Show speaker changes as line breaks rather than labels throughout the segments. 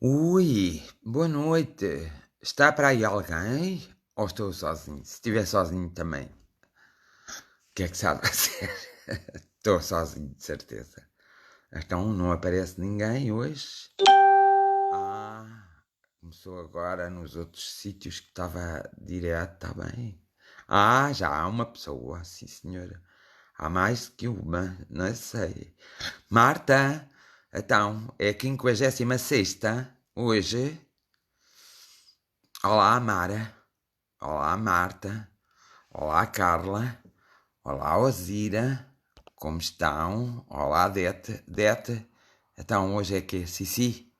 Ui, boa noite. Está para aí alguém? Ou estou sozinho? Se estiver sozinho também, o que é que sabe fazer? Estou sozinho, de certeza. Então não aparece ninguém hoje? Ah, começou agora nos outros sítios que estava direto, está bem. Ah, já há uma pessoa, sim senhora. Há mais que uma, não sei. Marta, então, é a 56ª hoje? Olá, Mara. Olá, Marta. Olá, Carla. Olá, Ozira. Como estão? Olá, Dete. Dete. Então, hoje é que Cici?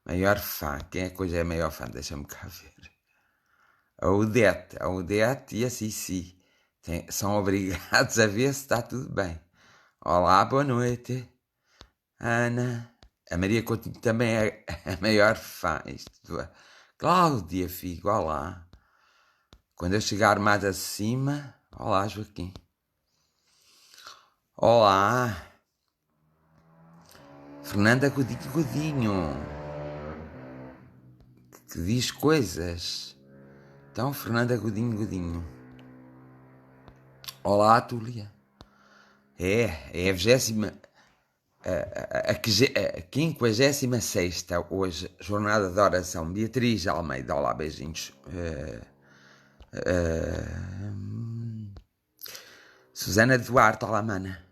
Maior fã. Quem é que hoje é a maior fã? Deixa-me cá ver. A Odete e a Cici. São obrigados a ver se está tudo bem. Olá, boa noite. Ana. A Maria Coutinho também é a maior fã. Cláudia Figo, olá. Quando eu chegar mais acima... Olá, Joaquim. Olá. Fernanda Godinho Godinho. Que diz coisas. Então, Fernanda Godinho Godinho. Olá, Túlia. É a 20ª... A 56ª hoje, jornada de oração. Beatriz Almeida, olá, beijinhos. Susana Duarte, olá, mana.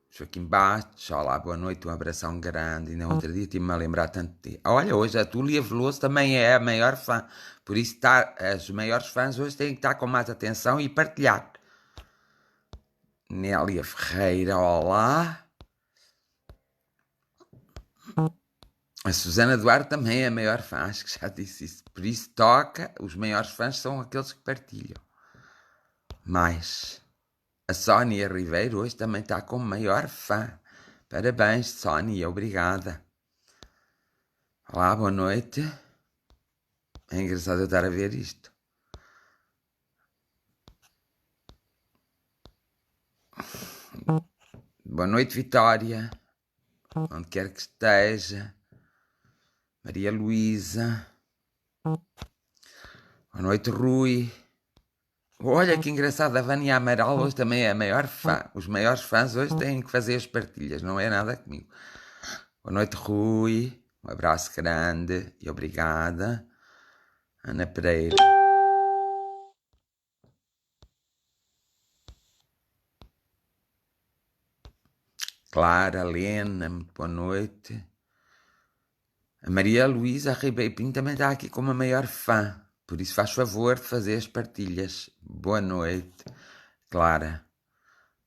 Joaquim Bastos, olá, boa noite, um abração grande. Ainda outro dia tive-me a lembrar tanto de ti. Olha, hoje a Túlia Veloso também é a maior fã. Por isso, os maiores fãs hoje têm que estar com mais atenção e partilhar. Nélia Ferreira, olá. A Susana Duarte também é a maior fã, acho que já disse isso. Por isso, toca, os maiores fãs são aqueles que partilham. Mais. A Sónia Ribeiro hoje também está como maior fã. Parabéns, Sónia, obrigada. Olá, boa noite. É engraçado eu estar a ver isto. Boa noite, Vitória. Onde quer que esteja. Maria Luísa. Boa noite, Rui. Olha que engraçado, a Vânia Amaral hoje também é a maior fã. Os maiores fãs hoje têm que fazer as partilhas, não é nada comigo. Boa noite, Rui. Um abraço grande e obrigada. Ana Pereira. Clara, Helena, muito boa noite. A Maria Luísa Ribeiro Pinto também está aqui como a maior fã. Por isso faz favor de fazer as partilhas. Boa noite, Clara.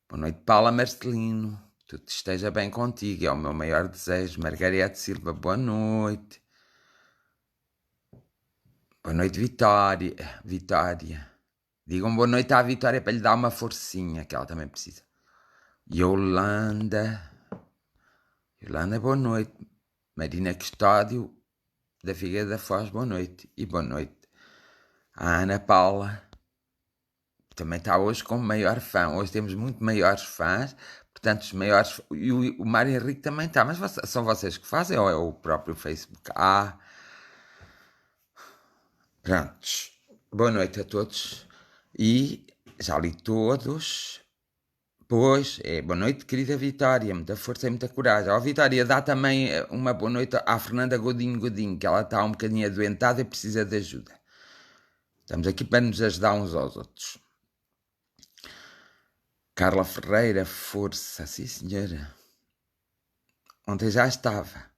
Boa noite, Paula Marcelino. Tudo esteja bem contigo, é o meu maior desejo. Margarete Silva, boa noite. Boa noite, Vitória. Vitória. Digam boa noite à Vitória para lhe dar uma forcinha, que ela também precisa. Yolanda. Yolanda, boa noite. Marina Custódio, da Figueira da Foz, boa noite. E boa noite. A Ana Paula também está hoje como maior fã. Hoje temos muito maiores fãs, portanto, os maiores. E o Mário Henrique também está, mas são vocês que fazem ou é o próprio Facebook? Prontos. Boa noite a todos. E já li todos. Pois, boa noite, querida Vitória. Muita força e muita coragem. Ó, Vitória, dá também uma boa noite à Fernanda Godinho Godinho, que ela está um bocadinho adoentada e precisa de ajuda. Estamos aqui para nos ajudar uns aos outros. Carla Ferreira, força, sim senhora. Ontem já estava.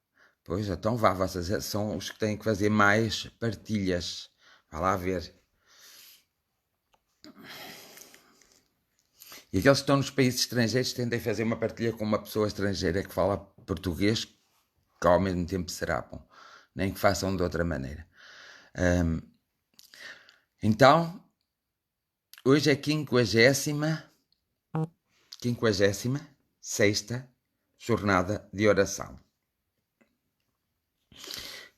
Pois, então vá, vocês são os que têm que fazer mais partilhas. Vá lá ver. E aqueles que estão nos países estrangeiros tentem fazer uma partilha com uma pessoa estrangeira que fala português, que ao mesmo tempo será bom. Nem que façam de outra maneira. Então, hoje é 56ª jornada de oração.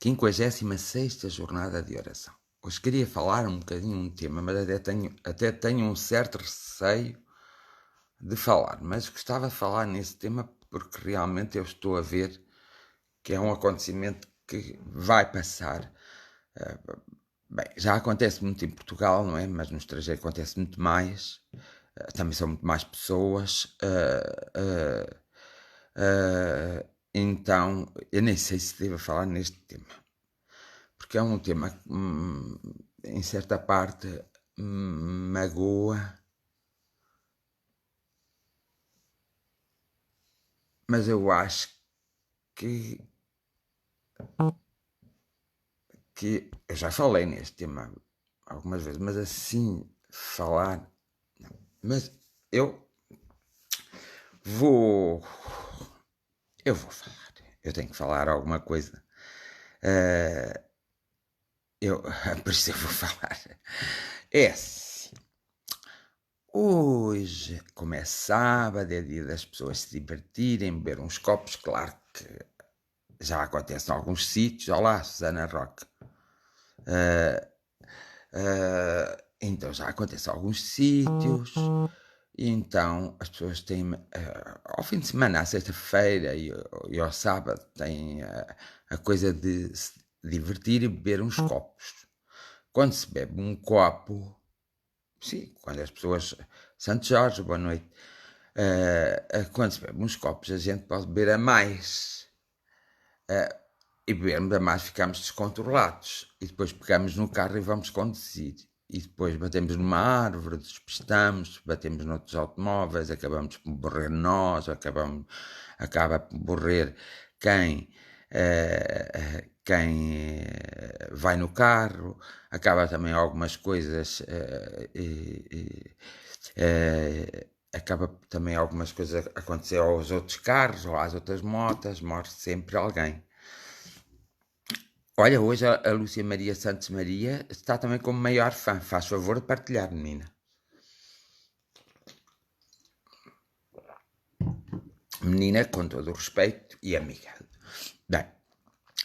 56ª jornada de oração. Hoje queria falar um bocadinho um tema, mas até tenho um certo receio de falar. Mas gostava de falar nesse tema porque realmente eu estou a ver que é um acontecimento que vai passar. Bem, já acontece muito em Portugal, não é? Mas no estrangeiro acontece muito mais. Também são muito mais pessoas. Então, eu nem sei se devo falar neste tema. Porque é um tema que, em certa parte, magoa. Mas eu acho que eu já falei neste tema algumas vezes, mas assim falar. Não. Mas eu vou. Eu vou falar. Eu tenho que falar alguma coisa. Por isso eu vou falar. É assim. Hoje, como é sábado, é dia das pessoas se divertirem, beber uns copos. Claro que já acontece em alguns sítios. Olá, Susana Roque. Então já acontece em alguns sítios. E então as pessoas têm. Ao fim de semana, à sexta-feira e ao sábado, têm a coisa de se divertir e beber uns copos. Quando se bebe um copo. Sim, quando as pessoas. Santo Jorge, boa noite. Quando se bebe uns copos, a gente pode beber a mais. E bebermos a mais, ficamos descontrolados. E depois pegamos no carro e vamos conduzir. E depois batemos numa árvore, despistamos, batemos noutros automóveis, acabamos por morrer nós, acaba por morrer quem vai no carro, acaba também algumas coisas. Acaba também algumas coisas a acontecer aos outros carros ou às outras motas, morre sempre alguém. Olha, hoje a Lúcia Maria Santos Maria está também como maior fã. Faz favor de partilhar, menina. Menina, com todo o respeito e amiga. Bem,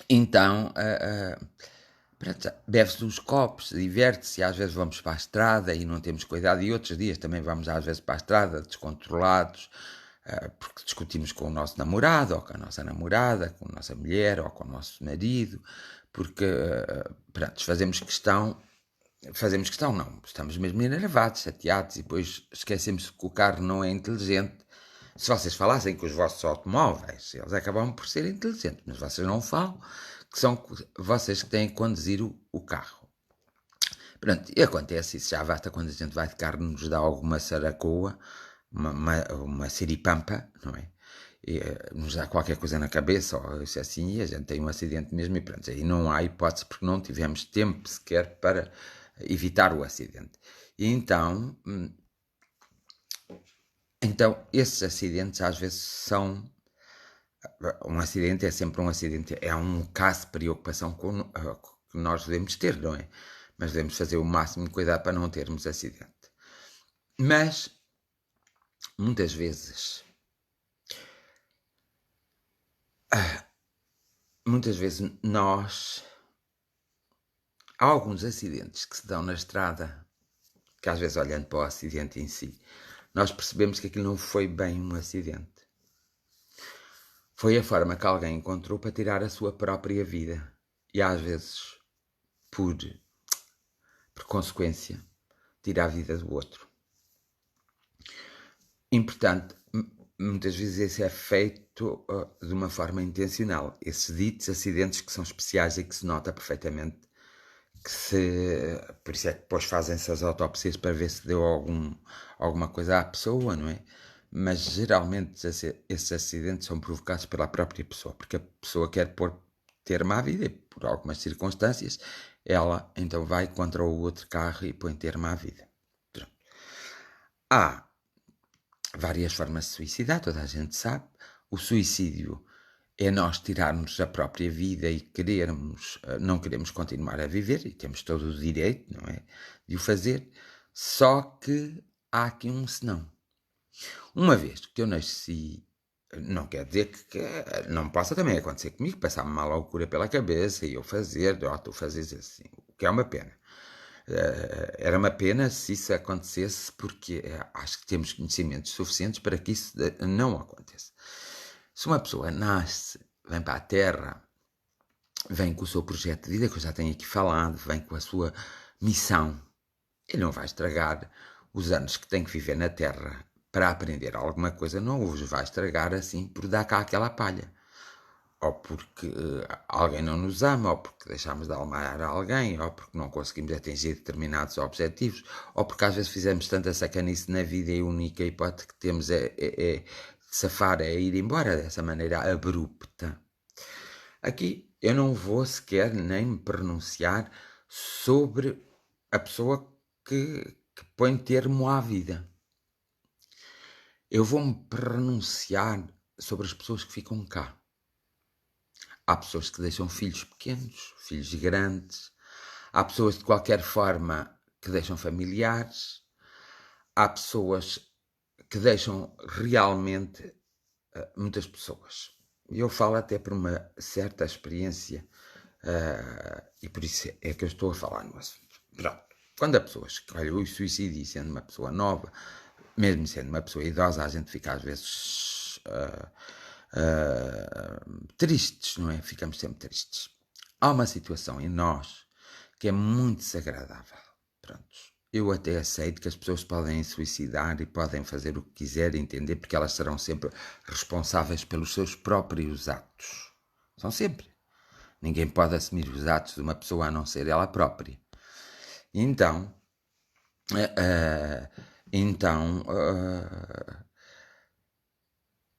então, bebe-se uns copos, diverte-se, às vezes vamos para a estrada e não temos cuidado, e outros dias também vamos às vezes para a estrada, descontrolados, porque discutimos com o nosso namorado, ou com a nossa namorada, com a nossa mulher, ou com o nosso marido, porque, pronto, fazemos questão não, estamos mesmo enervados, chateados, e depois esquecemos que o carro não é inteligente. Se vocês falassem com os vossos automóveis, eles acabam por ser inteligentes, mas vocês não falam, que são vocês que têm que conduzir o carro. Pronto, e acontece, isso já basta quando a gente vai de carro, nos dá alguma saracoa, uma siripampa, não é? E, nos dá qualquer coisa na cabeça, ou isso assim, e a gente tem um acidente mesmo, e pronto, aí não há hipótese, porque não tivemos tempo sequer para evitar o acidente. E então esses acidentes às vezes são. Um acidente é sempre um acidente, é um caso de preocupação que nós devemos ter, não é? Mas devemos fazer o máximo de cuidado para não termos acidente. Mas, muitas vezes há alguns acidentes que se dão na estrada, que às vezes olhando para o acidente em si, nós percebemos que aquilo não foi bem um acidente. Foi a forma que alguém encontrou para tirar a sua própria vida. E às vezes, por consequência, tira a vida do outro. Importante, muitas vezes isso é feito de uma forma intencional. Esses ditos acidentes que são especiais e que se nota perfeitamente por isso é que depois fazem-se as autópsias para ver se deu alguma coisa à pessoa, não é? Mas geralmente esses acidentes são provocados pela própria pessoa, porque a pessoa quer ter má vida e por algumas circunstâncias ela então vai contra o outro carro e põe ter má vida. Pronto. Há várias formas de suicidar, toda a gente sabe. O suicídio é nós tirarmos a própria vida e não queremos continuar a viver, e temos todo o direito, não é, de o fazer, só que há aqui um senão. Uma vez que eu nasci, não quer dizer que não possa também acontecer comigo, passar-me uma loucura pela cabeça e eu tu fazes assim, o que é uma pena. Era uma pena se isso acontecesse, porque acho que temos conhecimentos suficientes para que isso não aconteça. Se uma pessoa nasce, vem para a Terra vem com o seu projeto de vida, que eu já tenho aqui falado, vem com a sua missão. E não vai estragar os anos que tem que viver na Terra para aprender alguma coisa, não os vai estragar assim por dar cá aquela palha. Ou porque alguém não nos ama, ou porque deixamos de amar alguém, ou porque não conseguimos atingir determinados objetivos, ou porque às vezes fizemos tanta sacanice na vida e a única hipótese que temos é safar, é ir embora dessa maneira abrupta. Aqui eu não vou sequer nem me pronunciar sobre a pessoa que põe termo à vida. Eu vou-me pronunciar sobre as pessoas que ficam cá. Há pessoas que deixam filhos pequenos, filhos grandes. Há pessoas de qualquer forma que deixam familiares. Há pessoas que deixam realmente muitas pessoas. Eu falo até por uma certa experiência e por isso é que eu estou a falar no assunto. Pronto. Quando a pessoa escolhe o suicídio, sendo uma pessoa nova, mesmo sendo uma pessoa idosa, a gente fica às vezes tristes, não é? Ficamos sempre tristes. Há uma situação em nós que é muito desagradável. Pronto. Eu até aceito que as pessoas podem suicidar e podem fazer o que quiserem, entender, porque elas serão sempre responsáveis pelos seus próprios atos. São sempre. Ninguém pode assumir os atos de uma pessoa a não ser ela própria. Então,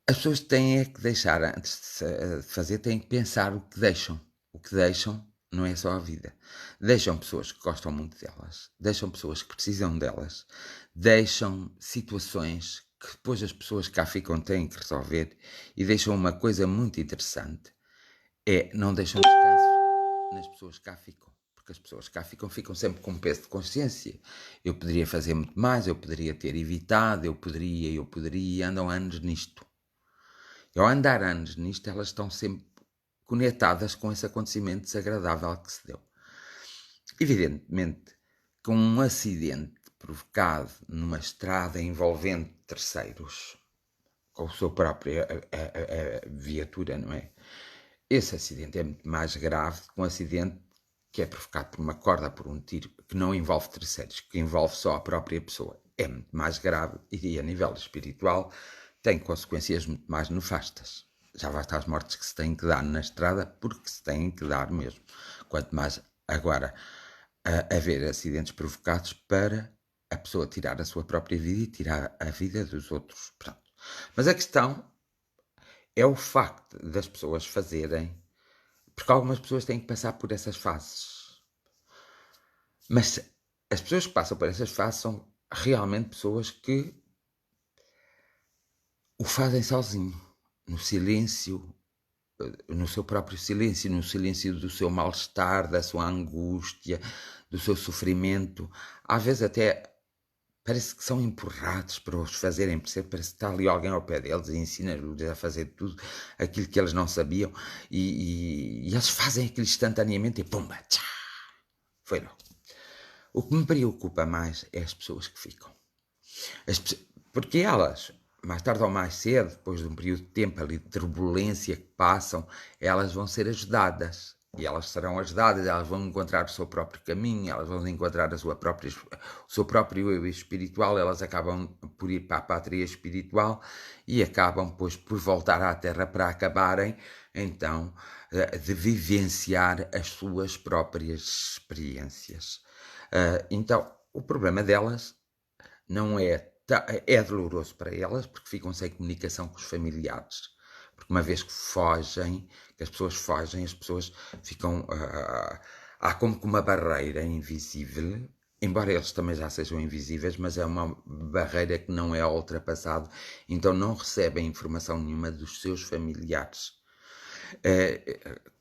as pessoas têm é que deixar, antes de fazer, têm que pensar o que deixam. O que deixam não é só a vida. Deixam pessoas que gostam muito delas, deixam pessoas que precisam delas, deixam situações que depois as pessoas que cá ficam têm que resolver e deixam uma coisa muito interessante, não deixam descanso nas pessoas que cá ficam. Porque as pessoas que cá ficam sempre com um peso de consciência. Eu poderia fazer muito mais, eu poderia ter evitado, eu poderia, andam anos nisto. E ao andar anos nisto, elas estão sempre conectadas com esse acontecimento desagradável que se deu. Evidentemente, com um acidente provocado numa estrada envolvendo terceiros, com a sua própria viatura, não é? Esse acidente é muito mais grave que um acidente que é provocado por uma corda, por um tiro, que não envolve terceiros, que envolve só a própria pessoa. É muito mais grave e, a nível espiritual, tem consequências muito mais nefastas. Já basta as mortes que se têm que dar na estrada, porque se têm que dar mesmo. Quanto mais agora haver acidentes provocados para a pessoa tirar a sua própria vida e tirar a vida dos outros. Pronto. Mas a questão é o facto das pessoas fazerem, porque algumas pessoas têm que passar por essas fases. Mas as pessoas que passam por essas fases são realmente pessoas que o fazem sozinho, no silêncio, no seu próprio silêncio, no silêncio do seu mal-estar, da sua angústia, do seu sofrimento. Às vezes até parece que são empurrados para os fazerem, parece que está ali alguém ao pé deles e ensina-lhes a fazer tudo aquilo que eles não sabiam e eles fazem aquilo instantaneamente e pumba, tchá, foi logo. O que me preocupa mais é as pessoas que ficam. Porque elas, mais tarde ou mais cedo, depois de um período de tempo ali de turbulência que passam, elas vão ser ajudadas. E elas serão ajudadas, elas vão encontrar o seu próprio caminho, elas vão encontrar o seu próprio eu espiritual, elas acabam por ir para a pátria espiritual e acabam, pois, por voltar à Terra para acabarem, então, de vivenciar as suas próprias experiências. Então, o problema delas não é doloroso para elas, porque ficam sem comunicação com os familiares. Porque uma vez que fogem, que as pessoas fogem, as pessoas ficam... há como que uma barreira invisível, embora eles também já sejam invisíveis, mas é uma barreira que não é ultrapassada, então não recebem informação nenhuma dos seus familiares.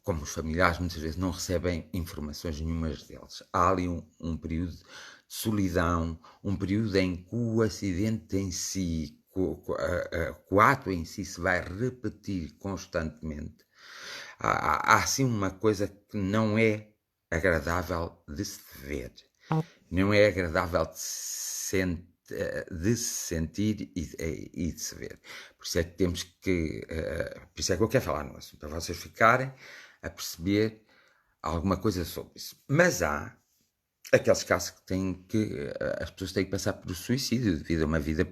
Como os familiares muitas vezes não recebem informações nenhumas deles. Há ali um período de solidão, um período em que o acidente em si, o ato em si se vai repetir constantemente. Há assim uma coisa que não é agradável de se ver, não é agradável de se sentir e de se ver. Por isso é que temos que, por isso é que eu quero falar no assunto, para vocês ficarem a perceber alguma coisa sobre isso. Mas há aqueles casos que as pessoas têm que passar por suicídio devido a uma vida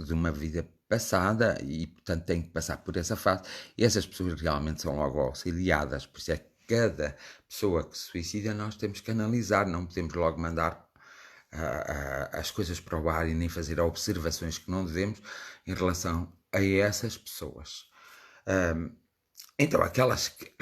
de uma vida passada e, portanto, têm que passar por essa fase. E essas pessoas realmente são logo auxiliadas. Por isso é que cada pessoa que se suicida nós temos que analisar, não podemos logo mandar as coisas para o ar e nem fazer observações que não devemos em relação a essas pessoas. Então, aquelas que,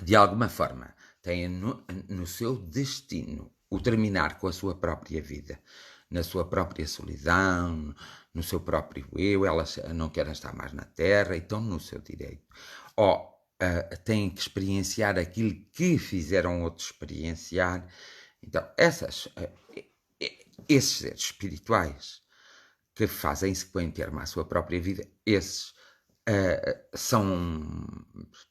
de alguma forma, têm no seu destino o terminar com a sua própria vida, na sua própria solidão, no seu próprio eu, elas não querem estar mais na Terra e estão no seu direito. Ou têm que experienciar aquilo que fizeram outros experienciar. Então, esses seres espirituais que fazem sequente termo à sua própria vida, esses são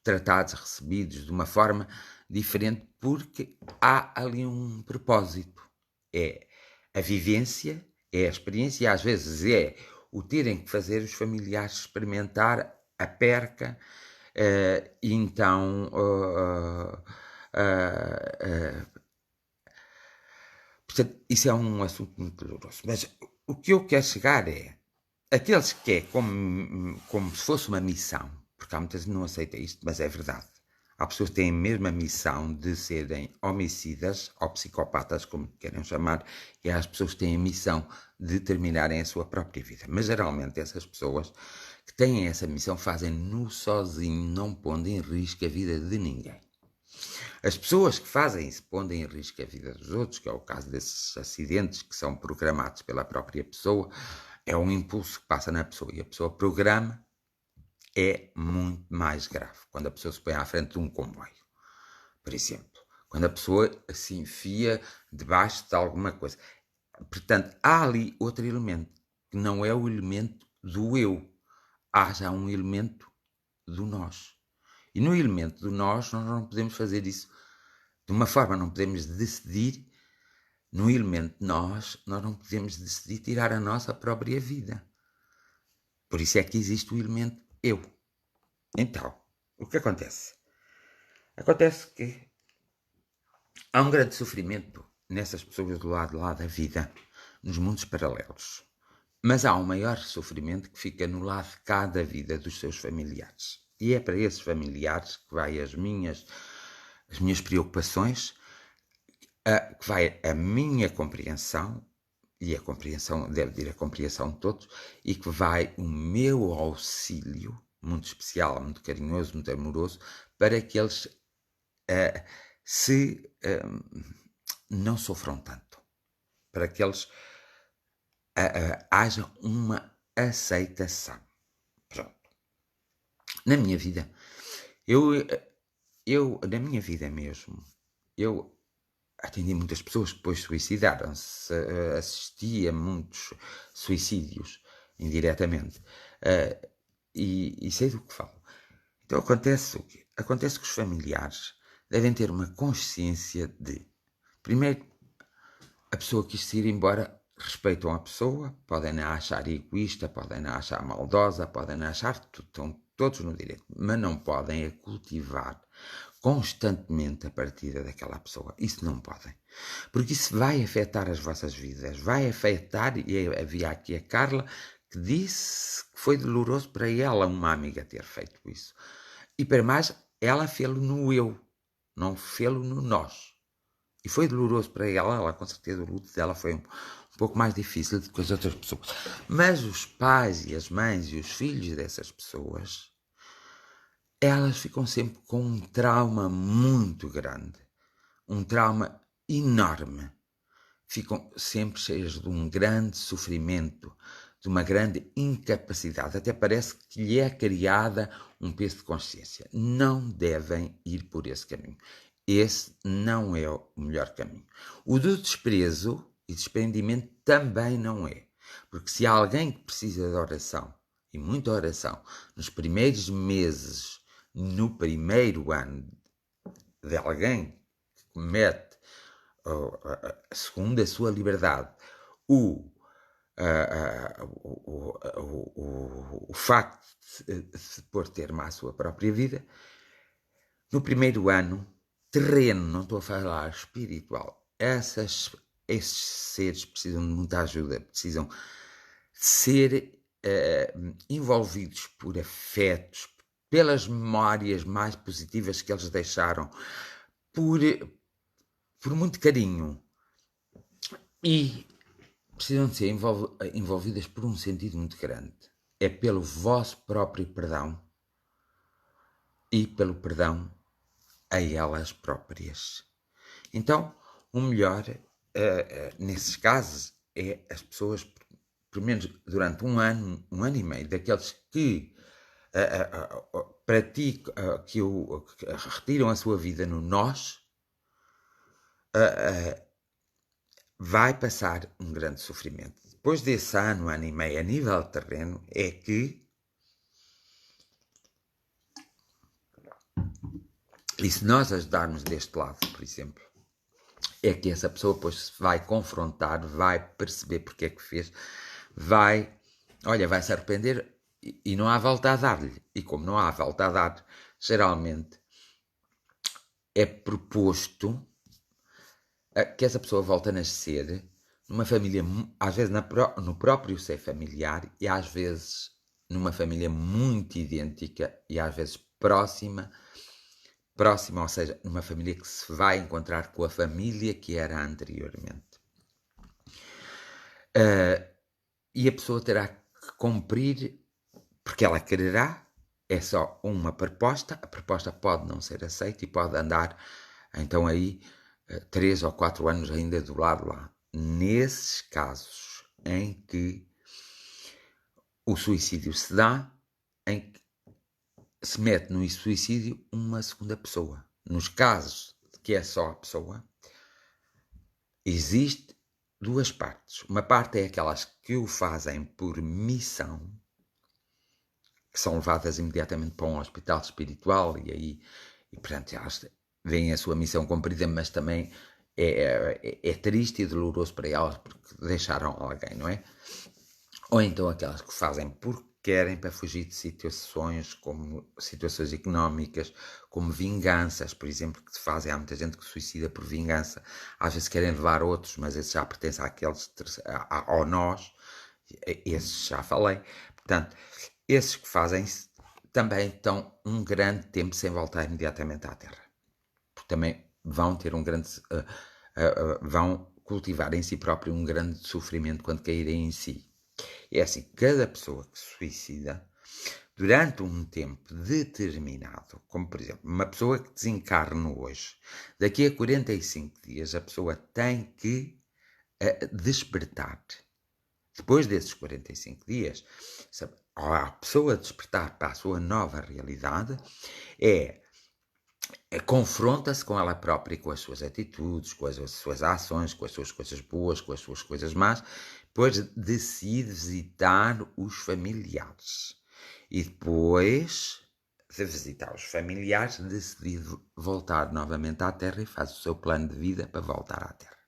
tratados, recebidos de uma forma diferente porque há ali um propósito. É a vivência, é a experiência e às vezes é o terem que fazer os familiares experimentar a perca e então portanto, isso é um assunto muito doloroso. Mas o que eu quero chegar é aqueles que é como se fosse uma missão, porque há muitas que não aceitam isto, mas é verdade. Há pessoas que têm a mesma missão de serem homicidas ou psicopatas, como querem chamar, e há as pessoas que têm a missão de terminarem a sua própria vida. Mas geralmente essas pessoas que têm essa missão fazem-no sozinho, não pondo em risco a vida de ninguém. As pessoas que fazem isso pondo em risco a vida dos outros, que é o caso desses acidentes que são programados pela própria pessoa, é um impulso que passa na pessoa e a pessoa programa, é muito mais grave. Quando a pessoa se põe à frente de um comboio, por exemplo. Quando a pessoa se enfia debaixo de alguma coisa. Portanto, há ali outro elemento, que não é o elemento do eu. Há já um elemento do nós. E no elemento do nós não podemos fazer isso de uma forma, não podemos decidir. No elemento nós não podemos decidir tirar a nossa própria vida. Por isso é que existe o elemento eu. Então, o que acontece? Acontece que há um grande sofrimento nessas pessoas do lado de lá da vida, nos mundos paralelos. Mas há um maior sofrimento que fica no lado de cá da vida dos seus familiares. E é para esses familiares que vai as minhas preocupações, que vai a minha compreensão, e a compreensão deve ir a compreensão de todos, e que vai o meu auxílio, muito especial, muito carinhoso, muito amoroso, para que eles não sofram tanto. Para que eles haja uma aceitação. Pronto. Na minha vida, na minha vida mesmo, eu atendi muitas pessoas que depois suicidaram-se, assisti a muitos suicídios indiretamente e sei do que falo. Então acontece o quê? Acontece que os familiares devem ter uma consciência de, primeiro, a pessoa quis se ir embora, respeitam a pessoa, podem a achar egoísta, podem a achar maldosa, podem a achar tudo, estão todos no direito, mas não podem a cultivar constantemente a partida daquela pessoa. Isso não podem. Porque isso vai afetar as vossas vidas, vai afetar, e havia aqui a Carla que disse que foi doloroso para ela, uma amiga, ter feito isso. E para mais, ela fê-lo no eu, não fê-lo no nós. E foi doloroso para ela com certeza o luto dela foi um pouco mais difícil do que as outras pessoas. Mas os pais e as mães e os filhos dessas pessoas, elas ficam sempre com um trauma muito grande, um trauma enorme. Ficam sempre cheias de um grande sofrimento, de uma grande incapacidade. Até parece que lhe é criada um peso de consciência. Não devem ir por esse caminho. Esse não é o melhor caminho. O do desprezo e desprendimento também não é. Porque se há alguém que precisa de oração, e muita oração, nos primeiros meses, no primeiro ano de alguém que comete, segundo a sua liberdade, o o facto de se pôr termo à sua própria vida, no primeiro ano, terreno, não estou a falar espiritual, esses seres precisam de muita ajuda, precisam ser envolvidos por afetos, pelas memórias mais positivas que eles deixaram, por muito carinho, e precisam de ser envolvidas por um sentido muito grande. É pelo vosso próprio perdão e pelo perdão a elas próprias. Então, o melhor, nesses casos, é as pessoas, pelo menos durante um ano e meio, daqueles que praticam, que retiram a sua vida no nós, vai passar um grande sofrimento. Depois desse ano e meio, a nível terreno, é que, e se nós ajudarmos deste lado, por exemplo, é que essa pessoa depois vai confrontar, vai perceber porque é que fez, vai se arrepender e não há volta a dar-lhe. E como não há volta a dar, geralmente é proposto que essa pessoa volte a nascer numa família, às vezes no próprio seio familiar, e às vezes numa família muito idêntica, e às vezes próxima, ou seja, numa família que se vai encontrar com a família que era anteriormente. E a pessoa terá que cumprir, porque ela quererá, é só uma proposta, a proposta pode não ser aceita e pode andar, então aí, 3 ou 4 anos ainda do lado lá. Nesses casos em que o suicídio se dá, em que se mete no suicídio uma segunda pessoa. Nos casos que é só a pessoa, existe duas partes. Uma parte é aquelas que o fazem por missão, que são levadas imediatamente para um hospital espiritual e portanto, elas veem a sua missão cumprida, mas também é triste e doloroso para elas porque deixaram alguém, não é? Ou então aquelas que fazem porque querem, para fugir de situações como situações económicas, como vinganças, por exemplo, que se fazem. Há muita gente que suicida por vingança. Às vezes querem levar outros, mas esses já pertencem àqueles, ao nós. Esses já falei. Portanto, esses que fazem também estão um grande tempo sem voltar imediatamente à Terra. Porque também vão ter um grande... vão cultivar em si próprio um grande sofrimento quando caírem em si. É assim, cada pessoa que se suicida, durante um tempo determinado, como por exemplo, uma pessoa que desencarna hoje, daqui a 45 dias a pessoa tem que despertar. Depois desses 45 dias, a pessoa despertar para a sua nova realidade, confronta-se com ela própria e com as suas atitudes, com as suas ações, com as suas coisas boas, com as suas coisas más, depois decide visitar os familiares. E depois de visitar os familiares, decide voltar novamente à Terra e faz o seu plano de vida para voltar à Terra.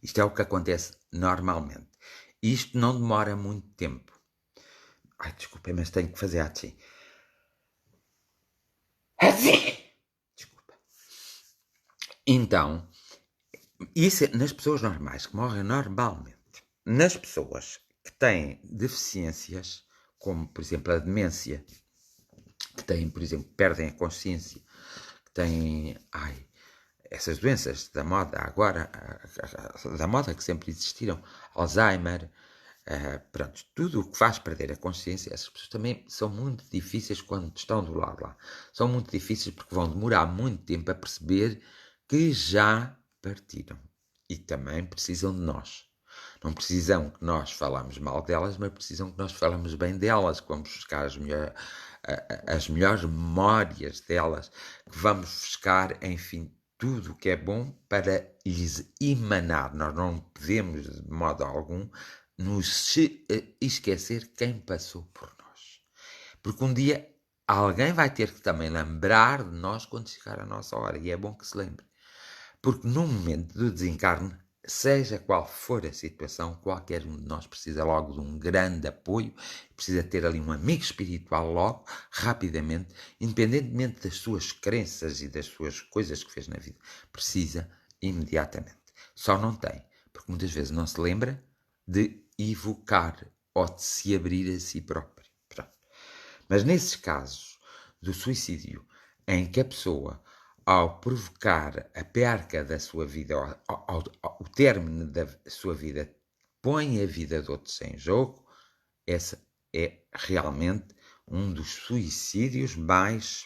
Isto é o que acontece normalmente. Isto não demora muito tempo. Ai, desculpem, mas tenho que fazer assim. Desculpa. Então, isso é nas pessoas normais, que morrem normalmente. Nas pessoas que têm deficiências, como, por exemplo, a demência, que têm, por exemplo, perdem a consciência, que têm, essas doenças da moda agora, da moda que sempre existiram, Alzheimer, pronto, tudo o que faz perder a consciência, essas pessoas também são muito difíceis quando estão do lado lá. São muito difíceis porque vão demorar muito tempo a perceber que já partiram. E também precisam de nós. Não precisam que nós falamos mal delas, mas precisam que nós falamos bem delas, que vamos buscar as melhores memórias delas, que vamos buscar, enfim, tudo o que é bom para lhes emanar. Nós não podemos, de modo algum, nos esquecer quem passou por nós. Porque um dia alguém vai ter que também lembrar de nós quando chegar a nossa hora. E é bom que se lembre. Porque no momento do desencarne, seja qual for a situação, qualquer um de nós precisa logo de um grande apoio, precisa ter ali um amigo espiritual logo, rapidamente, independentemente das suas crenças e das suas coisas que fez na vida, precisa imediatamente. Só não tem, porque muitas vezes não se lembra de evocar ou de se abrir a si próprio. Pronto. Mas nesses casos do suicídio, em que a pessoa, ao provocar a perca da sua vida, o término da sua vida, põe a vida de outros em jogo, essa é realmente um dos suicídios mais,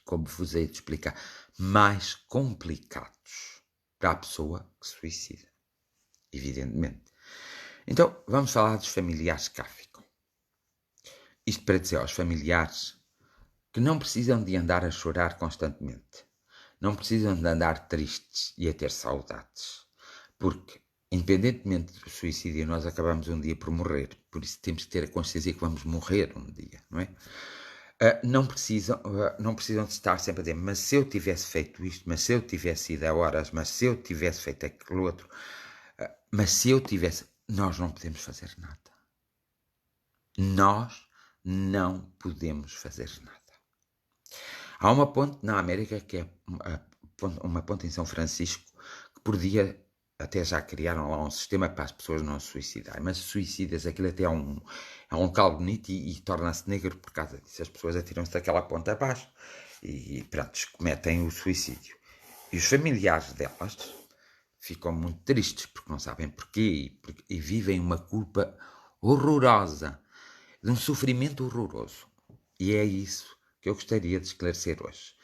como vos hei de explicar, mais complicados para a pessoa que se suicida, evidentemente. Então, vamos falar dos familiares que cá ficam. Isto para dizer aos familiares que não precisam de andar a chorar constantemente. Não precisam de andar tristes e a ter saudades. Porque, independentemente do suicídio, nós acabamos um dia por morrer. Por isso temos que ter a consciência que vamos morrer um dia, não é? Não precisam de estar sempre a dizer, mas se eu tivesse feito isto, mas se eu tivesse ido a horas, mas se eu tivesse feito aquilo outro, mas se eu tivesse... Nós não podemos fazer nada. Nós não podemos fazer nada. Há uma ponte na América que é uma ponte em São Francisco, que por dia até já criaram lá um sistema para as pessoas não se suicidarem, mas suicidas, aquilo até é um local bonito e torna-se negro por causa disso. As pessoas atiram-se daquela ponte abaixo e pronto, cometem o suicídio. E os familiares delas ficam muito tristes porque não sabem porquê e vivem uma culpa horrorosa, de um sofrimento horroroso. E é isso que eu gostaria de esclarecer hoje.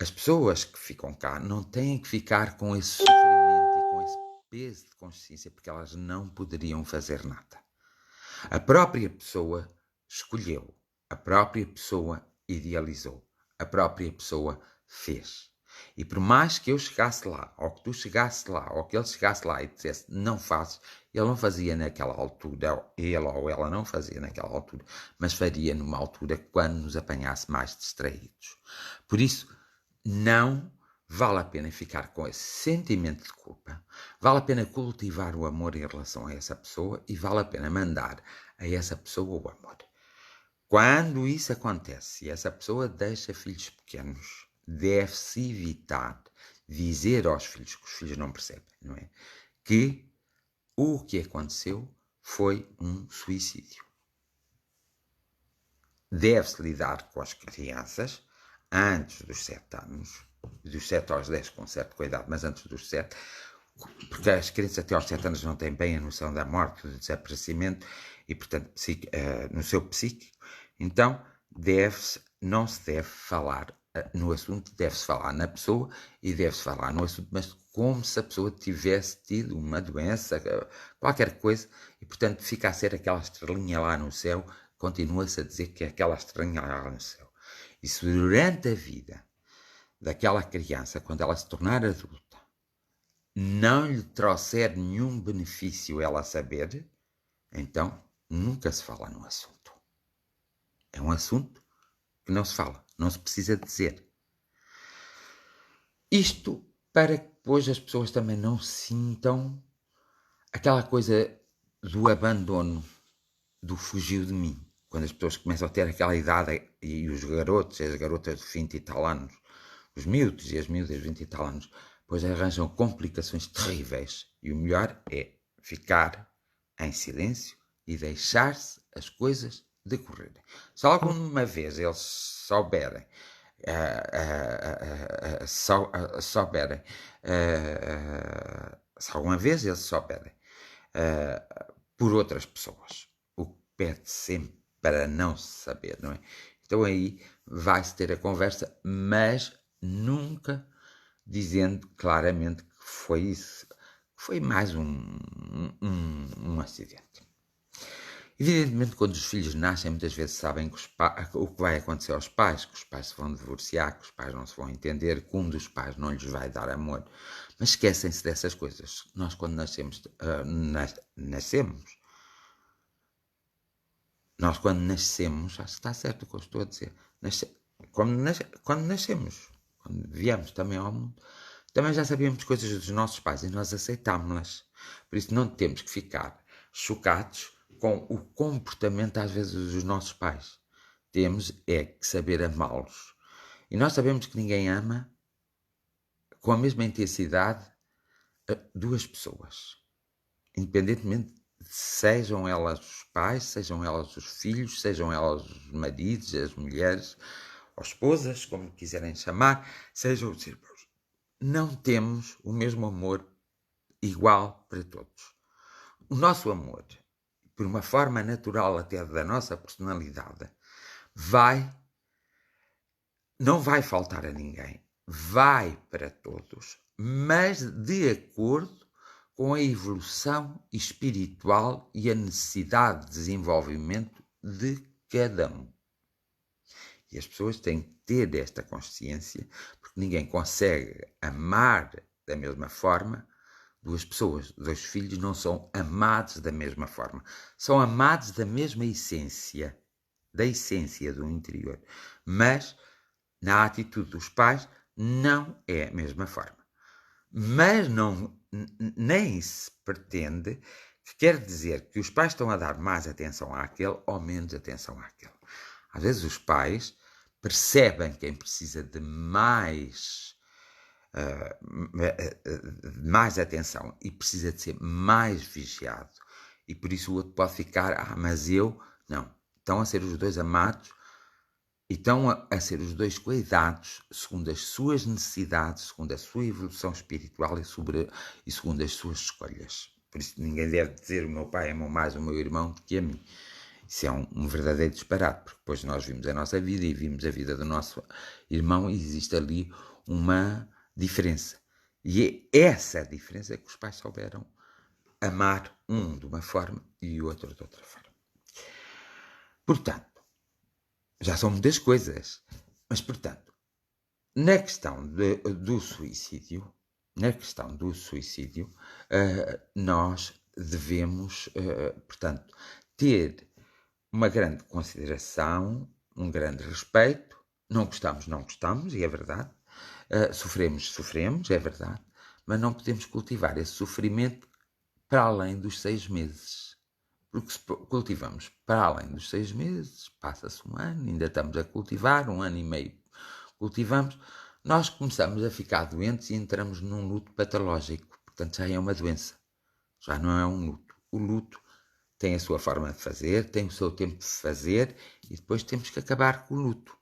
As pessoas que ficam cá não têm que ficar com esse sofrimento e com esse peso de consciência, porque elas não poderiam fazer nada. A própria pessoa escolheu, a própria pessoa idealizou, a própria pessoa fez. E por mais que eu chegasse lá, ou que tu chegasse lá, ou que ele chegasse lá e dissesse não fazes, ele não fazia naquela altura, ele ou ela não fazia naquela altura, mas faria numa altura quando nos apanhasse mais distraídos. Por isso, não vale a pena ficar com esse sentimento de culpa, vale a pena cultivar o amor em relação a essa pessoa e vale a pena mandar a essa pessoa o amor. Quando isso acontece e essa pessoa deixa filhos pequenos, deve-se evitar dizer aos filhos, que os filhos não percebem, não é? Que o que aconteceu foi um suicídio. Deve-se lidar com as crianças antes dos 7 anos, dos 7 aos 10 com certo cuidado, mas antes dos 7, porque as crianças até aos 7 anos não têm bem a noção da morte, do desaparecimento, e portanto no seu psíquico, então não se deve falar no assunto, deve-se falar na pessoa e deve-se falar no assunto, mas como se a pessoa tivesse tido uma doença, qualquer coisa, e portanto fica a ser aquela estrelinha lá no céu, continua-se a dizer que é aquela estrelinha lá no céu. E se durante a vida daquela criança, quando ela se tornar adulta, não lhe trouxer nenhum benefício ela saber, então nunca se fala no assunto. É um assunto que não se fala, não se precisa dizer. Isto para que depois as pessoas também não sintam aquela coisa do abandono, do fugiu de mim. Quando as pessoas começam a ter aquela idade e os garotos e as garotas de 20 e tal anos, os miúdos e as miúdas de 20 e tal anos, depois arranjam complicações terríveis. E o melhor é ficar em silêncio e deixar-se as coisas decorrerem. Se alguma vez eles souberem, se alguma vez eles souberem por outras pessoas, o que pede sempre para não se saber, não é? Então aí vai-se ter a conversa, mas nunca dizendo claramente que foi isso, que foi mais um acidente. Evidentemente, quando os filhos nascem, muitas vezes sabem que o que vai acontecer aos pais, que os pais se vão divorciar, que os pais não se vão entender, que um dos pais não lhes vai dar amor. Mas esquecem-se dessas coisas. Nós, quando nascemos, nós, quando nascemos, acho que está certo o que eu estou a dizer, quando nascemos, quando viemos também ao mundo, Também já sabíamos coisas dos nossos pais e nós aceitámos-las. Por isso não temos que ficar chocados com o comportamento, às vezes, dos nossos pais. Temos é que saber amá-los. E nós sabemos que ninguém ama com a mesma intensidade duas pessoas. Independentemente de sejam elas os pais, sejam elas os filhos, sejam elas os maridos, as mulheres, ou esposas, como quiserem chamar, sejam os irmãos. Não temos o mesmo amor igual para todos. O nosso amor, por uma forma natural até da nossa personalidade, não vai faltar a ninguém, vai para todos, mas de acordo com a evolução espiritual e a necessidade de desenvolvimento de cada um. E as pessoas têm que ter esta consciência, porque ninguém consegue amar da mesma forma. Duas pessoas, dois filhos não são amados da mesma forma. São amados da mesma essência, da essência do interior. Mas, na atitude dos pais, não é a mesma forma. Mas nem se pretende que quer dizer que os pais estão a dar mais atenção àquele ou menos atenção àquele. Às vezes os pais percebem quem precisa de mais atenção e precisa de ser mais vigiado. E por isso o outro pode ficar, mas eu... Não. Estão a ser os dois amados e estão a ser os dois cuidados segundo as suas necessidades, segundo a sua evolução espiritual e segundo as suas escolhas. Por isso ninguém deve dizer o meu pai ama mais o meu irmão do que a mim. Isso é um verdadeiro disparate, porque depois nós vimos a nossa vida e vimos a vida do nosso irmão e existe ali uma diferença. E é essa diferença que os pais souberam amar um de uma forma e o outro de outra forma. Portanto, já são muitas coisas, mas, portanto, na questão do suicídio, nós devemos, portanto, ter uma grande consideração, um grande respeito. Não gostamos, e é verdade. Sofremos, é verdade. Mas não podemos cultivar esse sofrimento para além dos 6 meses. Porque se cultivamos para além dos 6 meses, passa-se um ano, ainda estamos a cultivar, 1 ano e meio cultivamos, nós começamos a ficar doentes e entramos num luto patológico. Portanto, já é uma doença, já não é um luto. O luto tem a sua forma de fazer, tem o seu tempo de fazer e depois temos que acabar com o luto.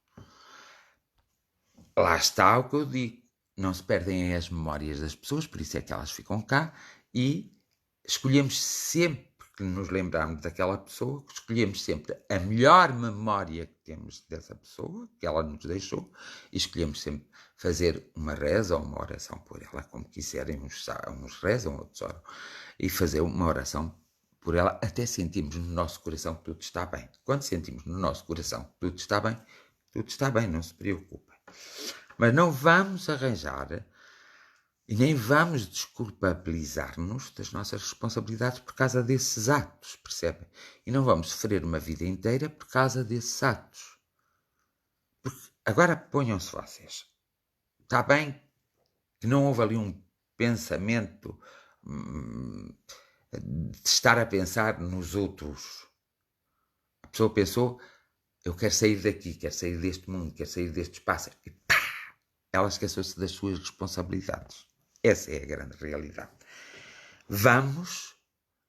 Lá está o que eu digo. Não se perdem as memórias das pessoas, por isso é que elas ficam cá e escolhemos sempre que nos lembrarmos daquela pessoa, escolhemos sempre a melhor memória que temos dessa pessoa, que ela nos deixou, e escolhemos sempre fazer uma reza ou uma oração por ela, como quiserem, uns rezam, outros oram, e fazer uma oração por ela, até sentirmos no nosso coração que tudo está bem. Quando sentimos no nosso coração que tudo está bem, não se preocupem. Mas não vamos arranjar e nem vamos desculpabilizar-nos das nossas responsabilidades por causa desses atos, percebem? E não vamos sofrer uma vida inteira por causa desses atos. Porque agora ponham-se vocês. Está bem que não houve ali um pensamento de estar a pensar nos outros. A pessoa pensou, eu quero sair daqui, quero sair deste mundo, quero sair deste espaço. E pá! Ela esqueceu-se das suas responsabilidades. Essa é a grande realidade.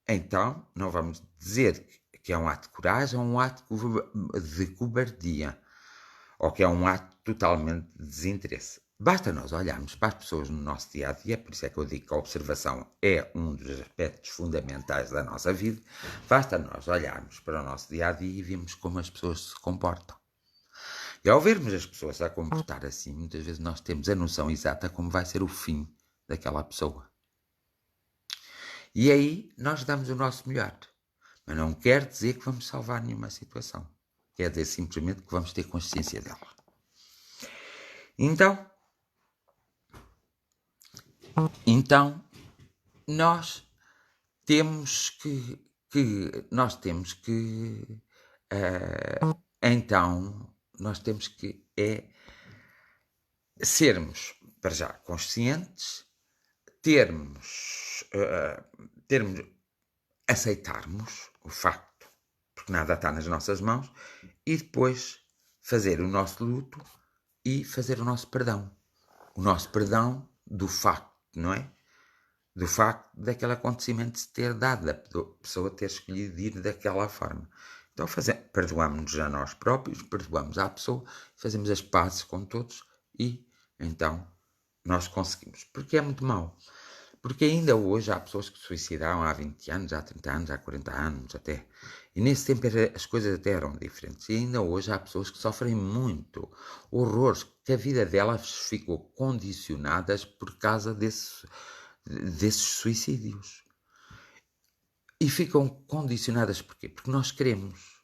Então, não vamos dizer que é um ato de coragem ou um ato de cobardia, ou que é um ato totalmente de desinteresse. Basta nós olharmos para as pessoas no nosso dia-a-dia, por isso é que eu digo que a observação é um dos aspectos fundamentais da nossa vida. Basta nós olharmos para o nosso dia-a-dia e vermos como as pessoas se comportam. E ao vermos as pessoas a comportar assim, muitas vezes nós temos a noção exata como vai ser o fim daquela pessoa. E aí nós damos o nosso melhor. Mas não quer dizer que vamos salvar nenhuma situação. Quer dizer simplesmente que vamos ter consciência dela. Então nós temos que sermos para já, conscientes, termos, aceitarmos o facto, porque nada está nas nossas mãos, e depois fazer o nosso luto e fazer o nosso perdão. O nosso perdão do facto, não é? Do facto daquele acontecimento se ter dado, da pessoa ter escolhido ir daquela forma. Então perdoamos-nos a nós próprios, perdoamos à pessoa, fazemos as pazes com todos e então nós conseguimos. Porque é muito mau. Porque ainda hoje há pessoas que se suicidaram há 20 anos, há 30 anos, há 40 anos até. E nesse tempo as coisas até eram diferentes. E ainda hoje há pessoas que sofrem muito horrores, que a vida delas ficou condicionadas por causa desses suicídios. E ficam condicionadas porquê? Porque nós queremos.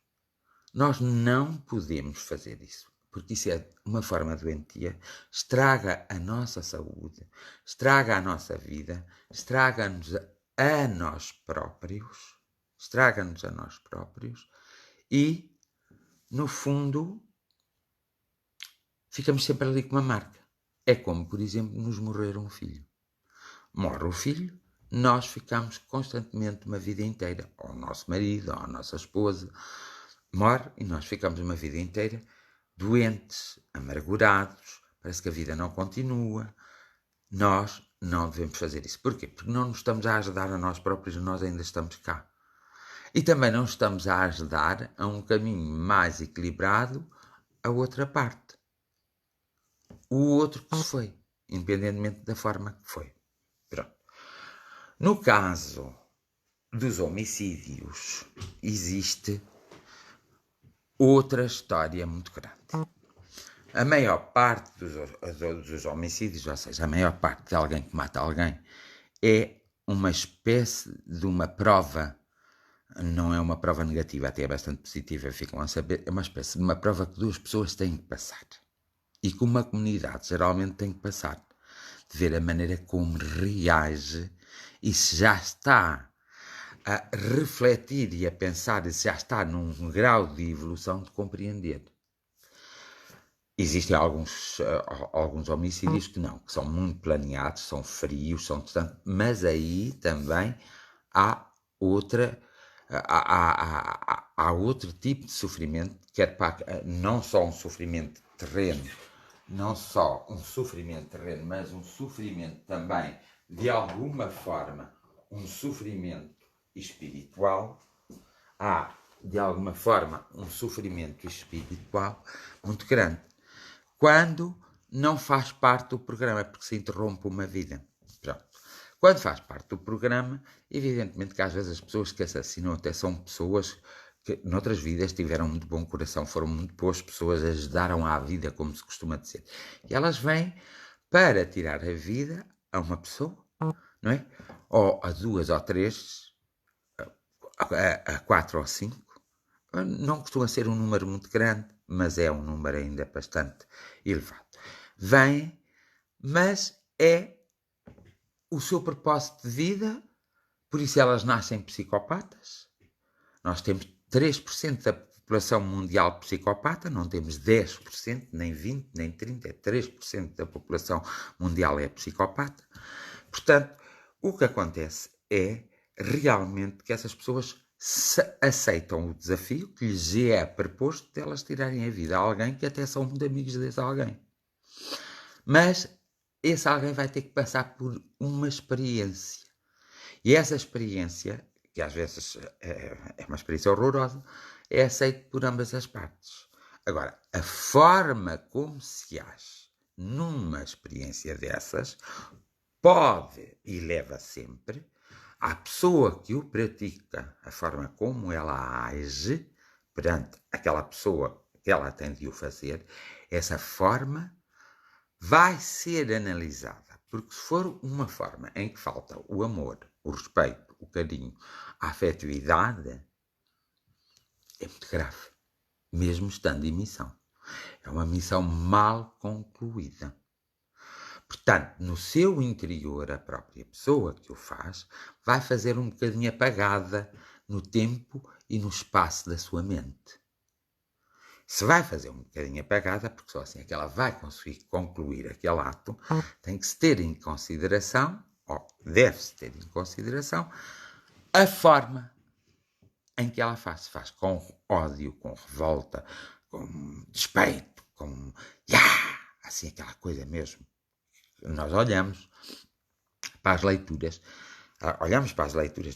Nós não podemos fazer isso. Porque isso é uma forma doentia, estraga a nossa saúde, estraga a nossa vida, estraga-nos a nós próprios, e, no fundo, ficamos sempre ali com uma marca. É como, por exemplo, nos morrer um filho. Morre o filho, nós ficamos constantemente uma vida inteira, ou o nosso marido, ou a nossa esposa, morre e nós ficamos uma vida inteira doentes, amargurados, parece que a vida não continua. Nós não devemos fazer isso. Porquê? Porque não nos estamos a ajudar a nós próprios, nós ainda estamos cá. E também não estamos a ajudar a um caminho mais equilibrado a outra parte. O outro que se foi, independentemente da forma que foi. Pronto. No caso dos homicídios, existe outra história muito grande. A maior parte dos homicídios, ou seja, a maior parte de alguém que mata alguém, é uma espécie de uma prova, não é uma prova negativa, até é bastante positiva, ficam a saber, é uma espécie de uma prova que duas pessoas têm que passar. E que uma comunidade geralmente tem que passar. De ver a maneira como reage e se já está a refletir e a pensar e se já está num grau de evolução de compreender. Existem alguns homicídios que não, que são muito planeados, são frios, são distantes, mas aí também há outro tipo de sofrimento, não só um sofrimento terreno, mas um sofrimento também, de alguma forma, um sofrimento espiritual. Há, de alguma forma, um sofrimento espiritual muito grande. Quando não faz parte do programa, porque se interrompe uma vida. Pronto. Quando faz parte do programa, evidentemente que às vezes as pessoas que assassinam até são pessoas que noutras vidas tiveram muito bom coração, foram muito boas pessoas, ajudaram à vida, como se costuma dizer. E elas vêm para tirar a vida a uma pessoa, não é? Ou a duas ou três, a 4 ou 5. Não costuma ser um número muito grande, mas é um número ainda bastante elevado. Vêm, mas é o seu propósito de vida, por isso elas nascem psicopatas. Nós temos 3% da população mundial psicopata, não temos 10%, nem 20%, nem 30%, é 3% da população mundial é psicopata. Portanto, o que acontece é realmente que essas pessoas aceitam o desafio que lhes é proposto de elas tirarem a vida a alguém que até são muito amigos desse alguém. Mas esse alguém vai ter que passar por uma experiência. E essa experiência, que às vezes é uma experiência horrorosa, é aceita por ambas as partes. Agora, a forma como se age numa experiência dessas pode e leva sempre à pessoa que o pratica, a forma como ela age perante aquela pessoa que ela tem de o fazer, essa forma vai ser analisada. Porque se for uma forma em que falta o amor, o respeito, o carinho, a afetividade, é muito grave, mesmo estando em missão. É uma missão mal concluída. Portanto, no seu interior, a própria pessoa que o faz vai fazer um bocadinho apagada no tempo e no espaço da sua mente. Se vai fazer um bocadinho apagada, porque só assim é que ela vai conseguir concluir aquele ato, tem que se ter em consideração, ou deve-se ter em consideração, a forma em que ela faz. Se faz com ódio, com revolta, com despeito, com assim aquela coisa mesmo. Nós olhamos para as leituras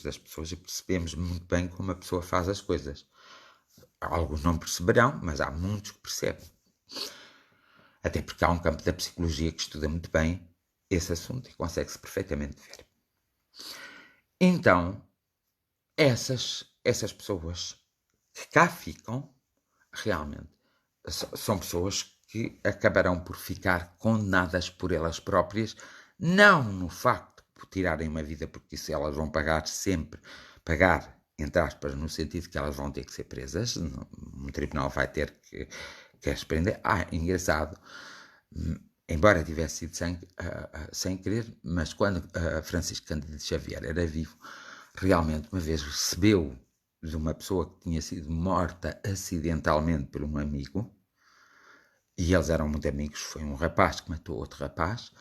das pessoas e percebemos muito bem como a pessoa faz as coisas. Alguns não perceberão, mas há muitos que percebem. Até porque há um campo da psicologia que estuda muito bem esse assunto e consegue-se perfeitamente ver. Então, essas pessoas que cá ficam, realmente, são pessoas que acabarão por ficar condenadas por elas próprias, não no facto de tirarem uma vida, porque isso elas vão pagar sempre, entre aspas, no sentido que elas vão ter que ser presas, um tribunal vai ter que as prender. Engraçado, embora tivesse sido sem querer, mas quando Francisco Cândido Xavier era vivo, realmente uma vez recebeu de uma pessoa que tinha sido morta acidentalmente por um amigo, e eles eram muito amigos, foi um rapaz que matou outro rapaz,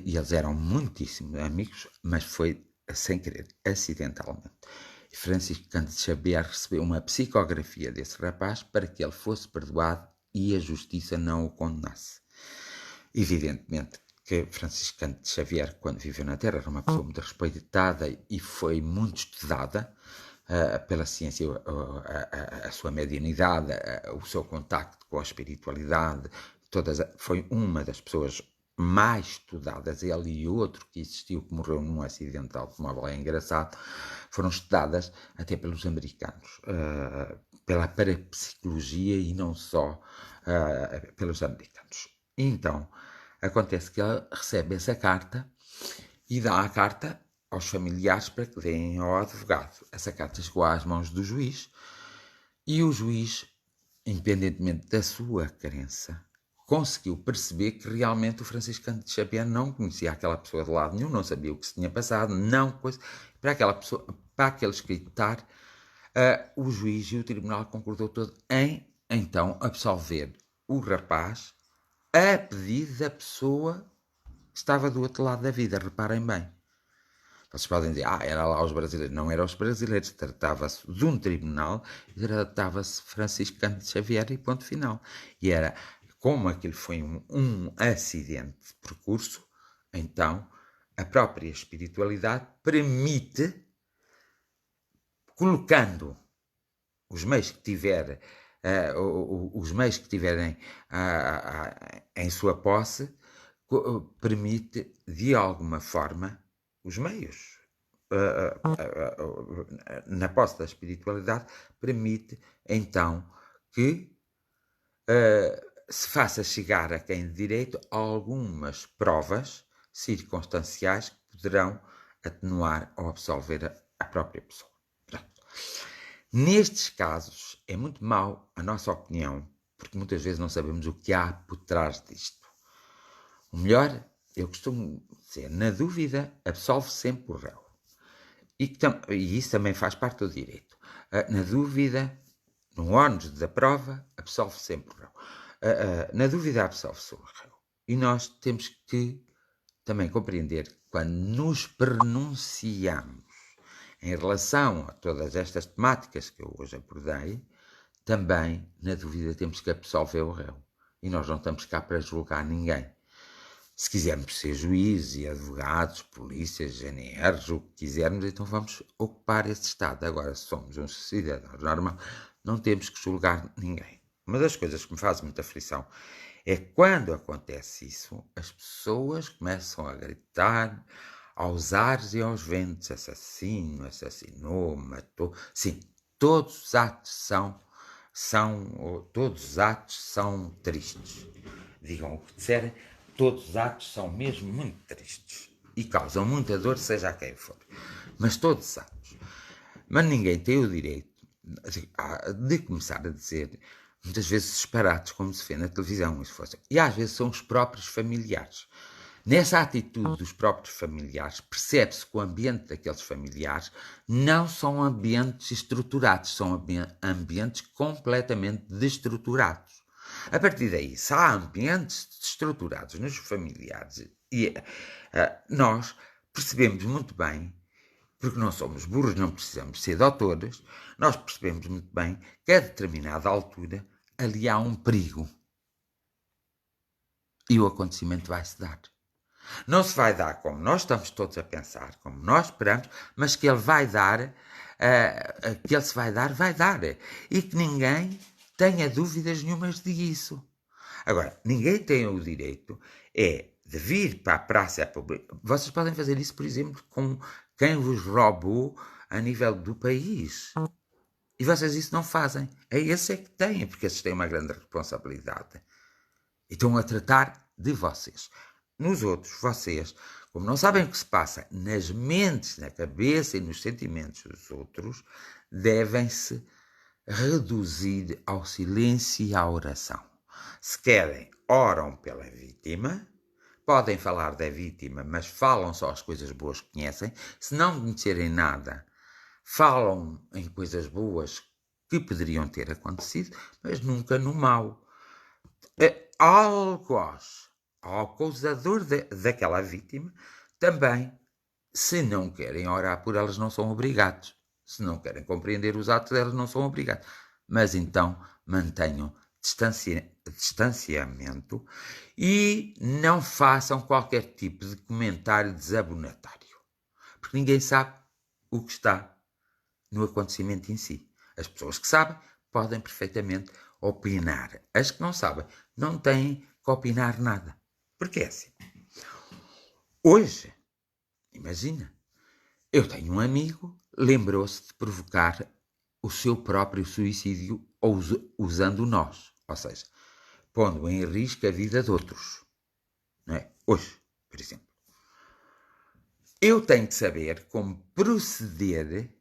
e eles eram muitíssimo amigos, mas foi sem querer, acidentalmente. E Francisco Cândido Xavier recebeu uma psicografia desse rapaz para que ele fosse perdoado e a justiça não o condenasse. Evidentemente que Francisco Cândido Xavier, quando viveu na Terra, era uma pessoa muito respeitada e foi muito estudada pela ciência, a sua mediunidade, o seu contacto com a espiritualidade, foi uma das pessoas mais estudadas. Ele e outro que existiu, que morreu num acidente de automóvel, é engraçado, foram estudadas até pelos americanos, pela parapsicologia e não só pelos americanos. Então, acontece que ele recebe essa carta e dá a carta aos familiares para que deem ao advogado. Essa carta chegou às mãos do juiz e o juiz, independentemente da sua crença, conseguiu perceber que realmente o Francisco Cândido Xavier não conhecia aquela pessoa de lado nenhum, não sabia o que se tinha passado, para aquela pessoa, para aquele escritar, o juiz e o tribunal concordou todo em, então, absolver o rapaz a pedido da pessoa que estava do outro lado da vida. Reparem bem. Vocês podem dizer, era lá os brasileiros. Não eram os brasileiros, tratava-se de um tribunal, tratava-se Francisco Cândido Xavier e ponto final. E era, como aquilo foi um acidente de percurso, então a própria espiritualidade permite, colocando os meios que tiver, os meios que tiverem em sua posse, permite, de alguma forma, os meios na posse da espiritualidade, permite, então, que se faça chegar a quem de direito algumas provas circunstanciais que poderão atenuar ou absolver a própria pessoa. Pronto. Nestes casos, é muito mau a nossa opinião, porque muitas vezes não sabemos o que há por trás disto. O melhor, eu costumo dizer, na dúvida, absolve sempre o réu. E isso também faz parte do direito. Na dúvida, no ónus da prova, absolve sempre o réu. Na dúvida, absolve-se o réu. E nós temos que também compreender que quando nos pronunciamos em relação a todas estas temáticas que eu hoje abordei, também, na dúvida, temos que absolver o réu. E nós não estamos cá para julgar ninguém. Se quisermos ser juízes e advogados, polícias, GNRs, o que quisermos, então vamos ocupar esse estado. Agora, se somos um cidadão normal, não temos que julgar ninguém. Uma das coisas que me faz muita aflição é quando acontece isso, as pessoas começam a gritar aos ares e aos ventos: assassino, assassinou, matou. Sim, todos os atos são tristes. Digam o que disserem, todos os atos são mesmo muito tristes e causam muita dor, seja a quem for. Mas todos os atos. Mas ninguém tem o direito de começar a dizer, muitas vezes disparates, como se vê na televisão. E às vezes são os próprios familiares. Nessa atitude dos próprios familiares, percebe-se que o ambiente daqueles familiares não são ambientes estruturados, são ambientes completamente destruturados. A partir daí, se há ambientes estruturados nos familiares, nós percebemos muito bem, porque não somos burros, não precisamos ser doutores, nós percebemos muito bem que a determinada altura ali há um perigo. E o acontecimento vai se dar. Não se vai dar como nós estamos todos a pensar, como nós esperamos, mas que ele vai dar, que ele se vai dar. E que ninguém tenha dúvidas nenhumas disso. Agora, ninguém tem o direito de vir para a praça pública. Vocês podem fazer isso, por exemplo, com quem vos roubou a nível do país. E vocês isso não fazem. Esse que têm, porque esses têm uma grande responsabilidade. E estão a tratar de vocês. Nos outros, vocês, como não sabem o que se passa nas mentes, na cabeça e nos sentimentos dos outros, devem-se reduzir ao silêncio e à oração. Se querem, oram pela vítima, podem falar da vítima, mas falam só as coisas boas que conhecem. Se não conhecerem nada, falam em coisas boas que poderiam ter acontecido, mas nunca no mal. Algoz, ao causador daquela vítima, também, se não querem orar por elas, não são obrigados. Se não querem compreender os atos delas, não são obrigados. Mas então mantenham distanciamento e não façam qualquer tipo de comentário desabonatário. Porque ninguém sabe o que está no acontecimento em si. As pessoas que sabem podem perfeitamente opinar. As que não sabem não têm que opinar nada. Porque é assim. Hoje, imagina, eu tenho um amigo, lembrou-se de provocar o seu próprio suicídio usando nós. Ou seja, pondo em risco a vida de outros. Não é? Hoje, por exemplo. Eu tenho que saber como proceder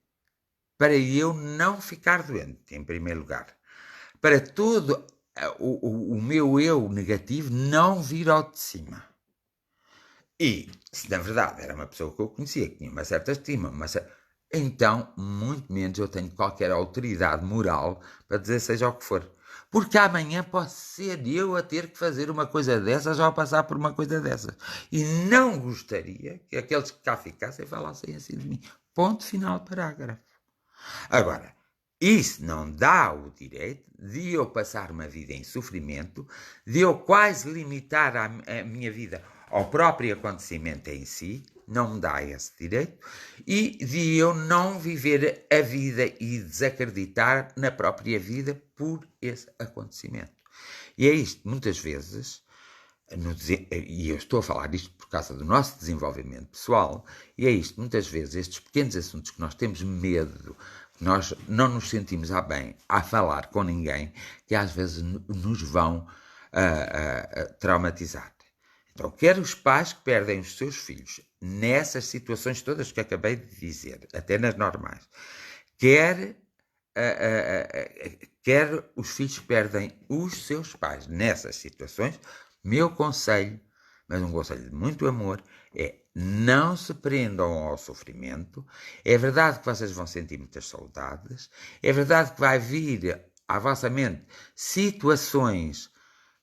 para eu não ficar doente, em primeiro lugar. Para todo o meu eu negativo não vir ao de cima. E, se na verdade era uma pessoa que eu conhecia, que tinha uma certa estima, então, muito menos eu tenho qualquer autoridade moral para dizer seja o que for. Porque amanhã posso ser eu a ter que fazer uma coisa dessas ou a passar por uma coisa dessas. E não gostaria que aqueles que cá ficassem falassem assim de mim. Ponto final, parágrafo. Agora, isso não dá o direito de eu passar uma vida em sofrimento, de eu quase limitar a minha vida ao próprio acontecimento em si, não me dá esse direito, e de eu não viver a vida e desacreditar na própria vida por esse acontecimento. E é isto, muitas vezes, e eu estou a falar isto por causa do nosso desenvolvimento pessoal, e é isto, muitas vezes, estes pequenos assuntos que nós temos medo, nós não nos sentimos bem a falar com ninguém, que às vezes nos vão traumatizar. Então, quer os pais que perdem os seus filhos nessas situações todas que acabei de dizer, até nas normais, quer os filhos que perdem os seus pais nessas situações, meu conselho, mas um conselho de muito amor, é não se prendam ao sofrimento. É verdade que vocês vão sentir muitas saudades, é verdade que vai vir à vossa mente situações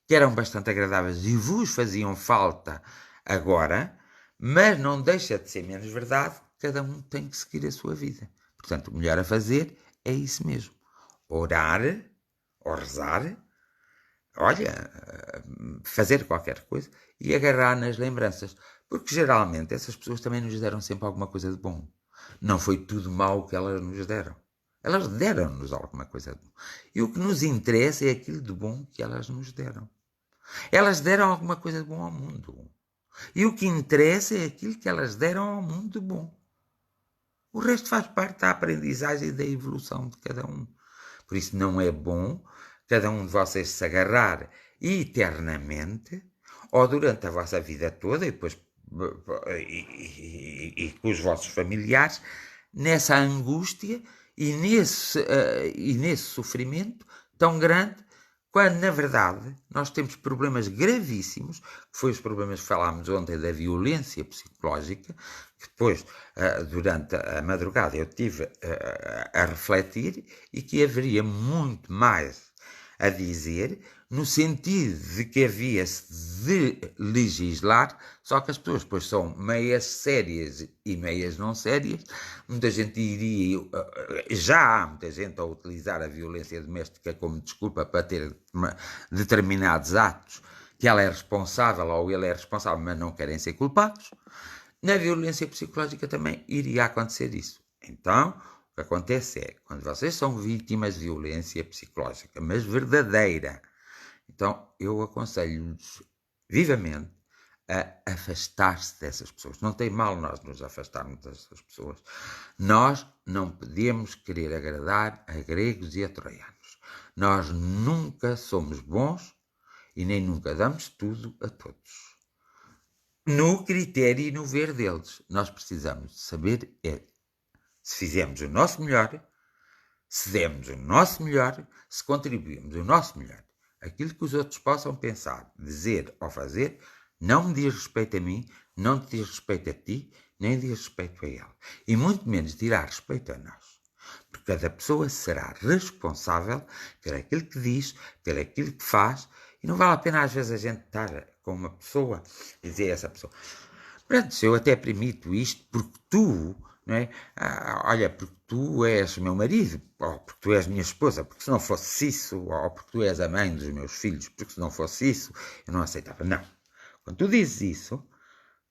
que eram bastante agradáveis e vos faziam falta agora, mas não deixa de ser menos verdade, cada um tem que seguir a sua vida. Portanto, o melhor a fazer é isso mesmo. Orar, ou rezar, fazer qualquer coisa e agarrar nas lembranças. Porque geralmente essas pessoas também nos deram sempre alguma coisa de bom. Não foi tudo mau que elas nos deram. Elas deram-nos alguma coisa de bom. E o que nos interessa é aquilo de bom que elas nos deram. Elas deram alguma coisa de bom ao mundo. E o que interessa é aquilo que elas deram ao mundo de bom. O resto faz parte da aprendizagem e da evolução de cada um. Por isso não é bom cada um de vocês se agarrar eternamente ou durante a vossa vida toda e depois e com os vossos familiares nessa angústia e nesse sofrimento tão grande Quando, na verdade, nós temos problemas gravíssimos, que foi os problemas que falámos ontem da violência psicológica, que depois, durante a madrugada, eu tive a refletir e que haveria muito mais a dizer, no sentido de que havia-se de legislar, só que as pessoas depois são meias sérias e meias não sérias. Muita gente iria, já há muita gente a utilizar a violência doméstica como desculpa para ter determinados atos que ela é responsável ou ele é responsável, mas não querem ser culpados. Na violência psicológica também iria acontecer isso. Então, o que acontece é, quando vocês são vítimas de violência psicológica, mas verdadeira, então eu aconselho-lhes vivamente a afastar-se dessas pessoas. Não tem mal nós nos afastarmos dessas pessoas. Nós não podemos querer agradar a gregos e a troianos. Nós nunca somos bons e nem nunca damos tudo a todos. No critério e no ver deles. Nós precisamos de saber se fizemos o nosso melhor, se demos o nosso melhor, se contribuímos o nosso melhor. Aquilo que os outros possam pensar, dizer ou fazer, não me diz respeito a mim, não te diz respeito a ti, nem diz respeito a ele. E muito menos dirá respeito a nós. Porque cada pessoa será responsável por aquilo que diz, por aquilo que faz, e não vale a pena às vezes a gente estar com uma pessoa e dizer a essa pessoa: pronto, eu até permito isto porque tu, não é? Olha, porque tu és meu marido, ou porque tu és minha esposa, porque se não fosse isso, ou porque tu és a mãe dos meus filhos, porque se não fosse isso, eu não aceitava. Não. Quando tu dizes isso,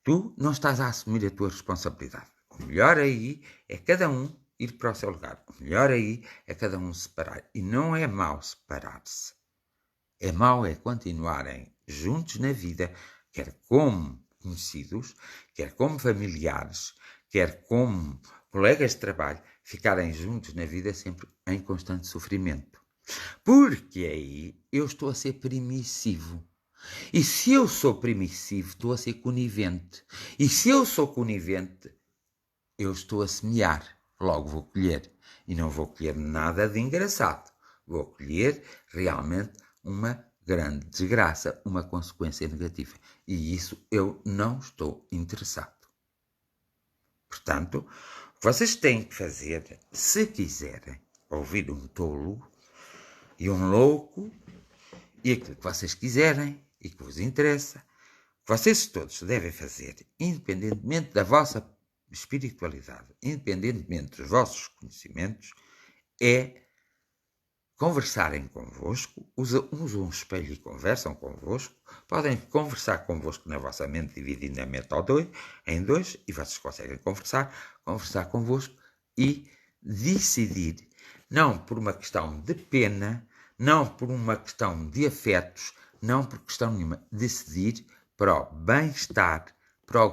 tu não estás a assumir a tua responsabilidade. O melhor aí é cada um ir para o seu lugar. O melhor aí é cada um separar. E não é mau separar-se. É mau é continuarem juntos na vida, quer como conhecidos, quer como familiares, quer como colegas de trabalho, ficarem juntos na vida sempre em constante sofrimento. Porque aí eu estou a ser permissivo. E se eu sou permissivo, estou a ser conivente. E se eu sou conivente, eu estou a semear. Logo vou colher. E não vou colher nada de engraçado. Vou colher realmente uma grande desgraça, uma consequência negativa. E isso eu não estou interessado. Portanto, o que vocês têm que fazer, se quiserem ouvir um tolo e um louco, e aquilo que vocês quiserem e que vos interessa, o que vocês todos devem fazer, independentemente da vossa espiritualidade, independentemente dos vossos conhecimentos, é conversarem convosco, usam um espelho e conversam convosco, podem conversar convosco na vossa mente, dividindo a mente em dois, e vocês conseguem conversar convosco e decidir, não por uma questão de pena, não por uma questão de afetos, não por questão nenhuma, decidir para o bem-estar, para o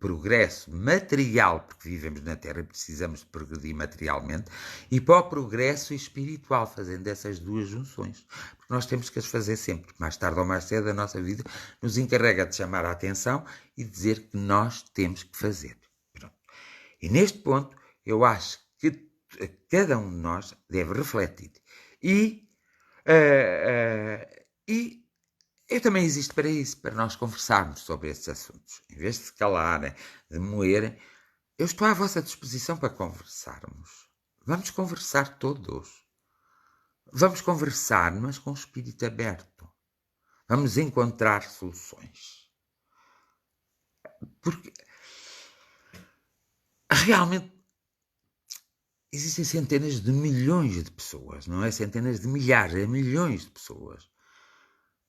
progresso material, porque vivemos na Terra e precisamos de progredir materialmente, e para o progresso espiritual, fazendo essas duas junções. Porque nós temos que as fazer sempre. Mais tarde ou mais cedo, a nossa vida nos encarrega de chamar a atenção e dizer que nós temos que fazer. Pronto. E neste ponto, eu acho que cada um de nós deve refletir. E eu também existo para isso, para nós conversarmos sobre esses assuntos. Em vez de se calarem, de moerem, eu estou à vossa disposição para conversarmos. Vamos conversar todos. Vamos conversar, mas com o espírito aberto. Vamos encontrar soluções. Porque realmente existem centenas de milhões de pessoas, não é centenas de milhares, é milhões de pessoas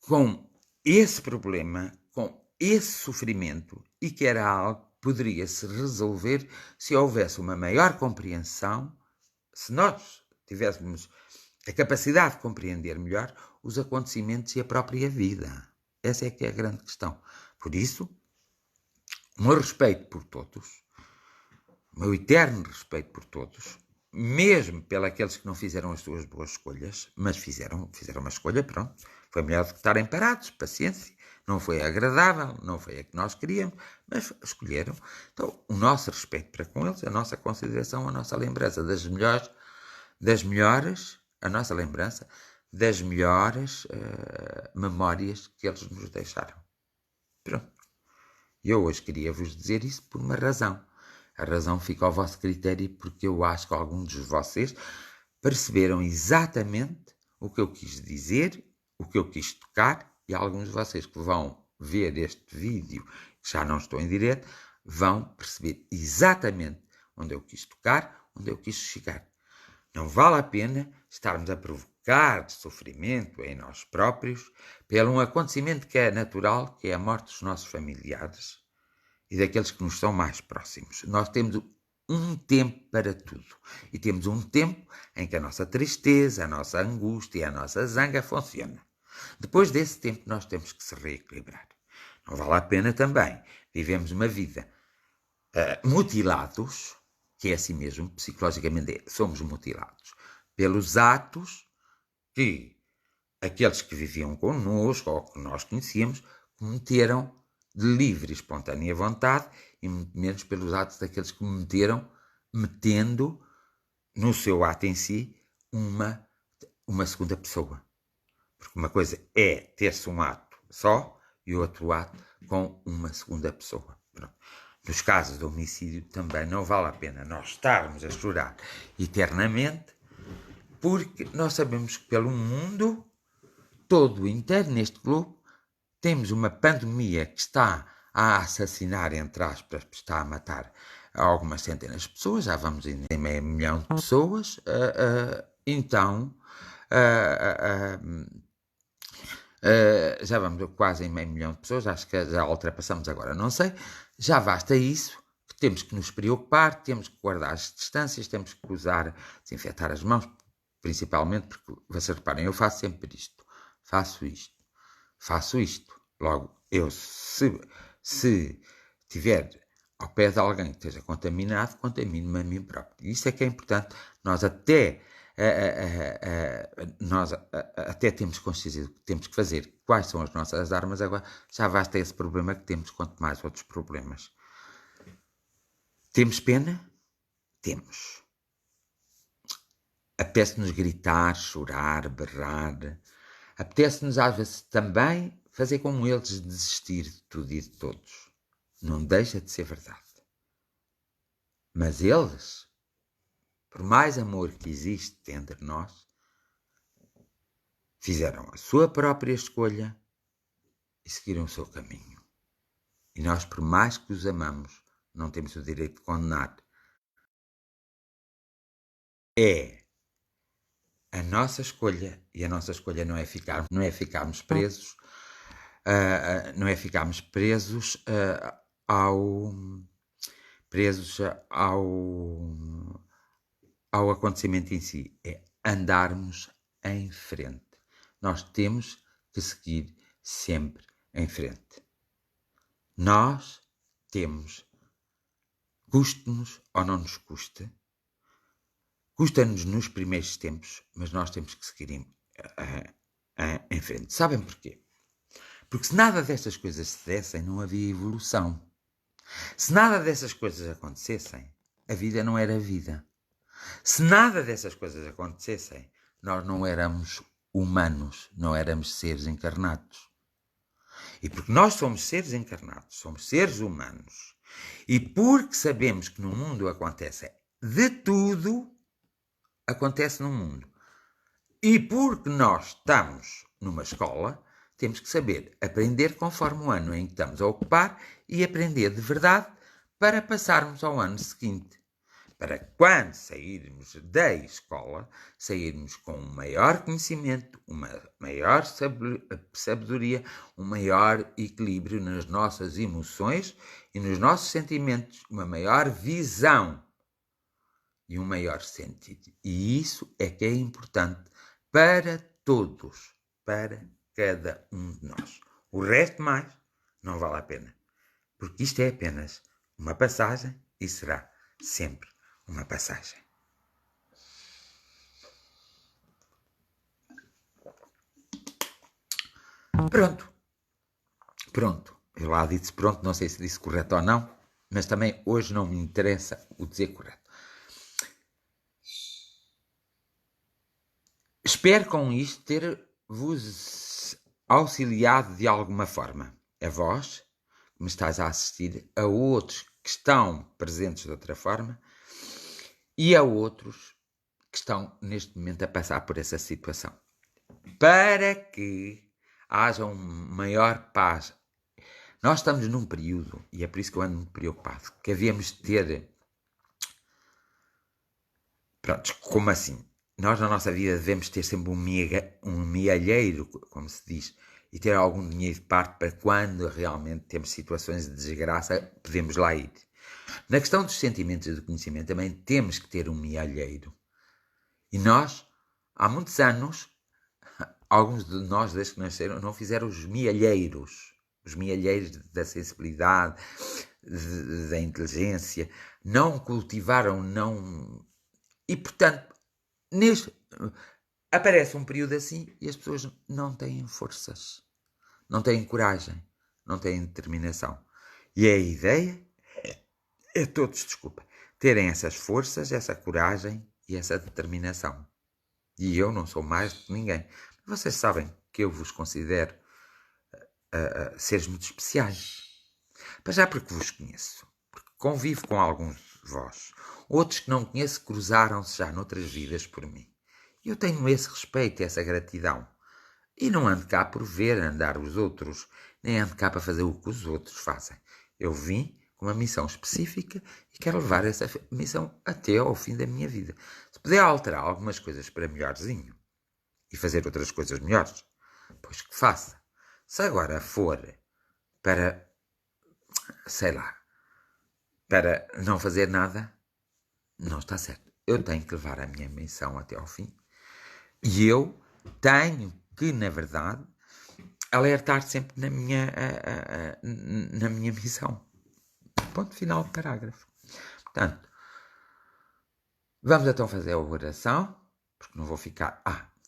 com esse problema, com esse sofrimento, e que era algo que poderia se resolver se houvesse uma maior compreensão, se nós tivéssemos a capacidade de compreender melhor os acontecimentos e a própria vida. Essa é que é a grande questão. Por isso, o meu respeito por todos, o meu eterno respeito por todos, mesmo pelos que não fizeram as suas boas escolhas, mas fizeram uma escolha, pronto. Foi melhor do que estarem parados, paciência. Não foi agradável, não foi a que nós queríamos, mas escolheram. Então, o nosso respeito para com eles, a nossa consideração, a nossa lembrança das melhores, a nossa lembrança das melhores memórias que eles nos deixaram. Pronto. Eu hoje queria vos dizer isso por uma razão. A razão fica ao vosso critério, porque eu acho que alguns de vocês perceberam exatamente o que eu quis dizer, o que eu quis tocar, e alguns de vocês que vão ver este vídeo, que já não estou em direto, vão perceber exatamente onde eu quis tocar, onde eu quis chegar. Não vale a pena estarmos a provocar sofrimento em nós próprios pelo um acontecimento que é natural, que é a morte dos nossos familiares e daqueles que nos são mais próximos. Nós temos um tempo para tudo. E temos um tempo em que a nossa tristeza, a nossa angústia e a nossa zanga funcionam. Depois desse tempo nós temos que se reequilibrar. Não vale a pena também vivemos uma vida mutilados, que é assim mesmo, psicologicamente somos mutilados, pelos atos que aqueles que viviam connosco ou que nós conhecíamos cometeram de livre e espontânea vontade, e muito menos pelos atos daqueles que cometeram metendo no seu ato em si uma segunda pessoa. Porque uma coisa é ter-se um ato só e outro ato com uma segunda pessoa. Pronto. Nos casos de homicídio também não vale a pena nós estarmos a chorar eternamente, porque nós sabemos que pelo mundo todo inteiro, neste globo, temos uma pandemia que está a assassinar, entre aspas, está a matar algumas centenas de pessoas, já vamos em meio milhão de pessoas, então já vamos quase em meio milhão de pessoas, acho que já ultrapassamos agora, não sei, já basta isso, que temos que nos preocupar, temos que guardar as distâncias, temos que usar, desinfetar as mãos, principalmente, porque vocês reparem, eu faço sempre isto, faço isto, logo, eu se tiver ao pé de alguém que esteja contaminado, contamino-me a mim próprio. Isso é que é importante, nós até temos consciência do que temos que fazer, quais são as nossas armas, agora já basta esse problema que temos, quanto mais outros problemas. Temos pena? Temos. Apetece-nos gritar, chorar, berrar. Apetece-nos às vezes também fazer como eles, desistir de tudo e de todos. Não deixa de ser verdade. Mas eles, por mais amor que existe entre nós, fizeram a sua própria escolha e seguiram o seu caminho. E nós, por mais que os amamos, não temos o direito de condenar. É a nossa escolha, e a nossa escolha não é ficarmos presos, ao acontecimento em si, é andarmos em frente. Nós temos que seguir sempre em frente. Nós temos, custe-nos ou não nos custe, custa-nos nos primeiros tempos, mas nós temos que seguir em frente. Sabem porquê? Porque se nada destas coisas se dessem, não havia evolução. Se nada dessas coisas acontecessem, a vida não era vida. Se nada dessas coisas acontecessem, nós não éramos humanos, não éramos seres encarnados. E porque nós somos seres encarnados, somos seres humanos, e porque sabemos que no mundo acontece de tudo, acontece no mundo. E porque nós estamos numa escola, temos que saber aprender conforme o ano em que estamos a ocupar e aprender de verdade para passarmos ao ano seguinte. Para quando sairmos da escola, sairmos com um maior conhecimento, uma maior sabedoria, um maior equilíbrio nas nossas emoções e nos nossos sentimentos, uma maior visão e um maior sentido. E isso é que é importante para todos, para cada um de nós. O resto mais não vale a pena, porque isto é apenas uma passagem e será sempre uma passagem. Pronto. Eu lá disse pronto, não sei se disse correto ou não, mas também hoje não me interessa o dizer correto. Espero com isto ter-vos auxiliado de alguma forma. A vós, que me estás a assistir, a outros que estão presentes de outra forma e a outros que estão neste momento a passar por essa situação. Para que haja uma maior paz. Nós estamos num período, e é por isso que eu ando muito preocupado, que havíamos de ter... Pronto, como assim? Nós na nossa vida devemos ter sempre um mealheiro, como se diz, e ter algum dinheiro de parte para quando realmente temos situações de desgraça, podemos lá ir. Na questão dos sentimentos e do conhecimento também temos que ter um mealheiro. E nós, há muitos anos, alguns de nós, desde que nasceram, não fizeram os mealheiros da sensibilidade, da inteligência, não cultivaram, não... E, portanto, aparece um período assim e as pessoas não têm forças, não têm coragem, não têm determinação. E a ideia é todos, terem essas forças, essa coragem e essa determinação. E eu não sou mais do que ninguém. Vocês sabem que eu vos considero seres muito especiais. Mas já porque vos conheço, porque convivo com alguns de vós. Outros que não conheço cruzaram-se já noutras vidas por mim. Eu tenho esse respeito, essa gratidão. E não ando cá por ver andar os outros, nem ando cá para fazer o que os outros fazem. Eu vim com uma missão específica e quero levar essa missão até ao fim da minha vida. Se puder alterar algumas coisas para melhorzinho e fazer outras coisas melhores, pois que faça. Se agora for para, sei lá, para não fazer nada, não está certo. Eu tenho que levar a minha missão até ao fim. E eu tenho que, na verdade, alertar sempre na minha missão. Ponto final do parágrafo. Portanto, vamos então fazer a oração, porque não vou ficar...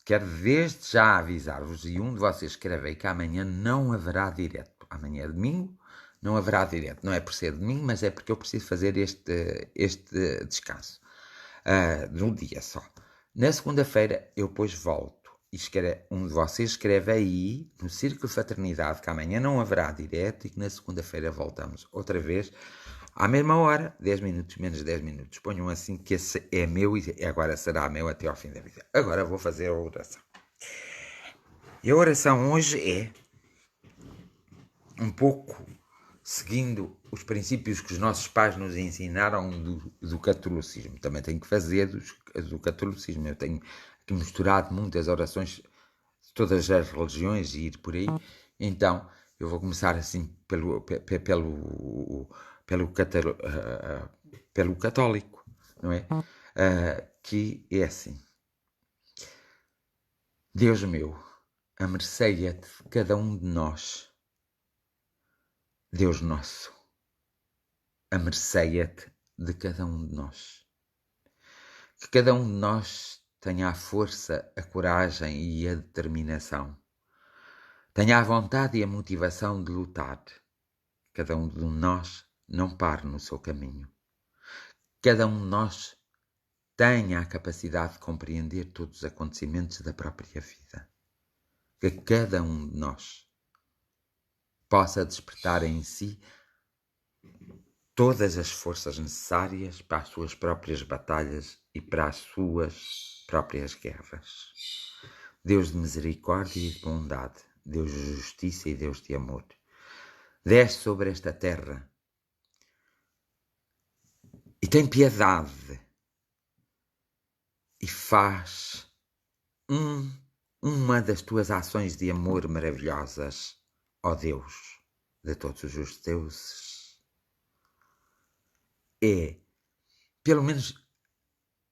quero desde já avisar-vos, e um de vocês escrevei que amanhã não haverá direto. Amanhã é domingo, não haverá direto. Não é por ser domingo, mas é porque eu preciso fazer este descanso. No dia só. Na segunda-feira eu depois volto. E um de vocês escreve aí, no Círculo de Fraternidade, que amanhã não haverá direto e que na segunda-feira voltamos outra vez, à mesma hora, 10 minutos, menos 10 minutos. Ponham assim que esse é meu e agora será meu até ao fim da vida. Agora vou fazer a oração. E a oração hoje é um pouco seguindo os princípios que os nossos pais nos ensinaram do catolicismo. Também tenho que fazer do catolicismo. Eu tenho aqui misturado muitas orações de todas as religiões e ir por aí. Então, eu vou começar assim pelo católico, não é? Que é assim. Deus meu, a mercê é de cada um de nós. Deus nosso, a mercê-te de cada um de nós. Que cada um de nós tenha a força, a coragem e a determinação. Tenha a vontade e a motivação de lutar. Cada um de nós não pare no seu caminho. Cada um de nós tenha a capacidade de compreender todos os acontecimentos da própria vida. Que cada um de nós possa despertar em si todas as forças necessárias para as suas próprias batalhas e para as suas próprias guerras. Deus de misericórdia e de bondade, Deus de justiça e Deus de amor, desce sobre esta terra e tem piedade e faz uma das tuas ações de amor maravilhosas, ó Deus de todos os deuses. É, pelo menos,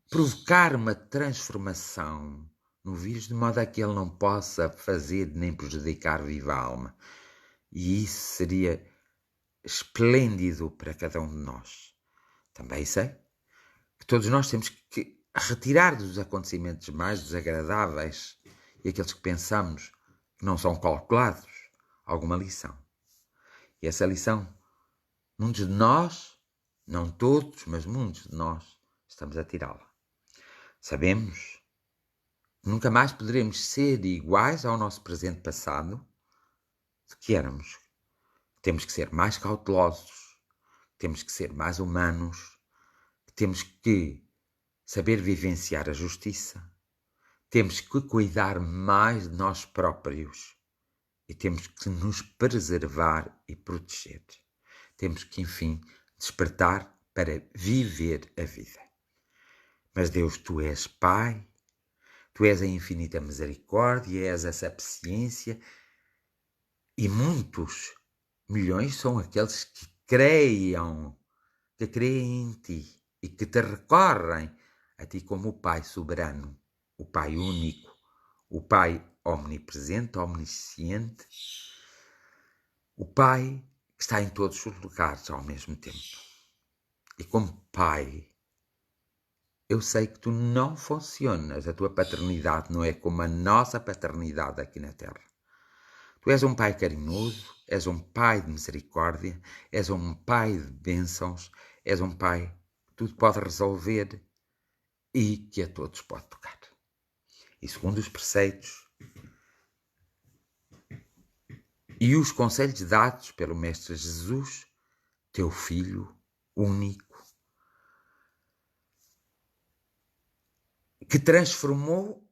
provocar uma transformação no vírus de modo a que ele não possa fazer nem prejudicar viva alma. E isso seria esplêndido para cada um de nós. Também sei que todos nós temos que retirar dos acontecimentos mais desagradáveis e aqueles que pensamos que não são calculados alguma lição. E essa lição, muitos de nós, não todos, mas muitos de nós, estamos a tirá-la. Sabemos que Nunca mais poderemos ser iguais ao nosso presente passado do que éramos. Temos que ser mais cautelosos, temos que ser mais humanos, temos que saber vivenciar a justiça, temos que cuidar mais de nós próprios e temos que nos preservar e proteger. Temos que, enfim, despertar para viver a vida. Mas Deus, Tu és Pai, Tu és a infinita misericórdia, és a sapiência e muitos, milhões são aqueles que creem em Ti e que Te recorrem a Ti como o Pai soberano, o Pai único, o Pai omnipresente, omnisciente, o Pai que está em todos os lugares ao mesmo tempo. E como Pai, eu sei que Tu não funcionas, a Tua paternidade não é como a nossa paternidade aqui na Terra. Tu és um Pai carinhoso, és um Pai de misericórdia, és um Pai de bênçãos, és um Pai que tudo pode resolver e que a todos pode tocar. E segundo os preceitos e os conselhos dados pelo Mestre Jesus, Teu Filho único, que transformou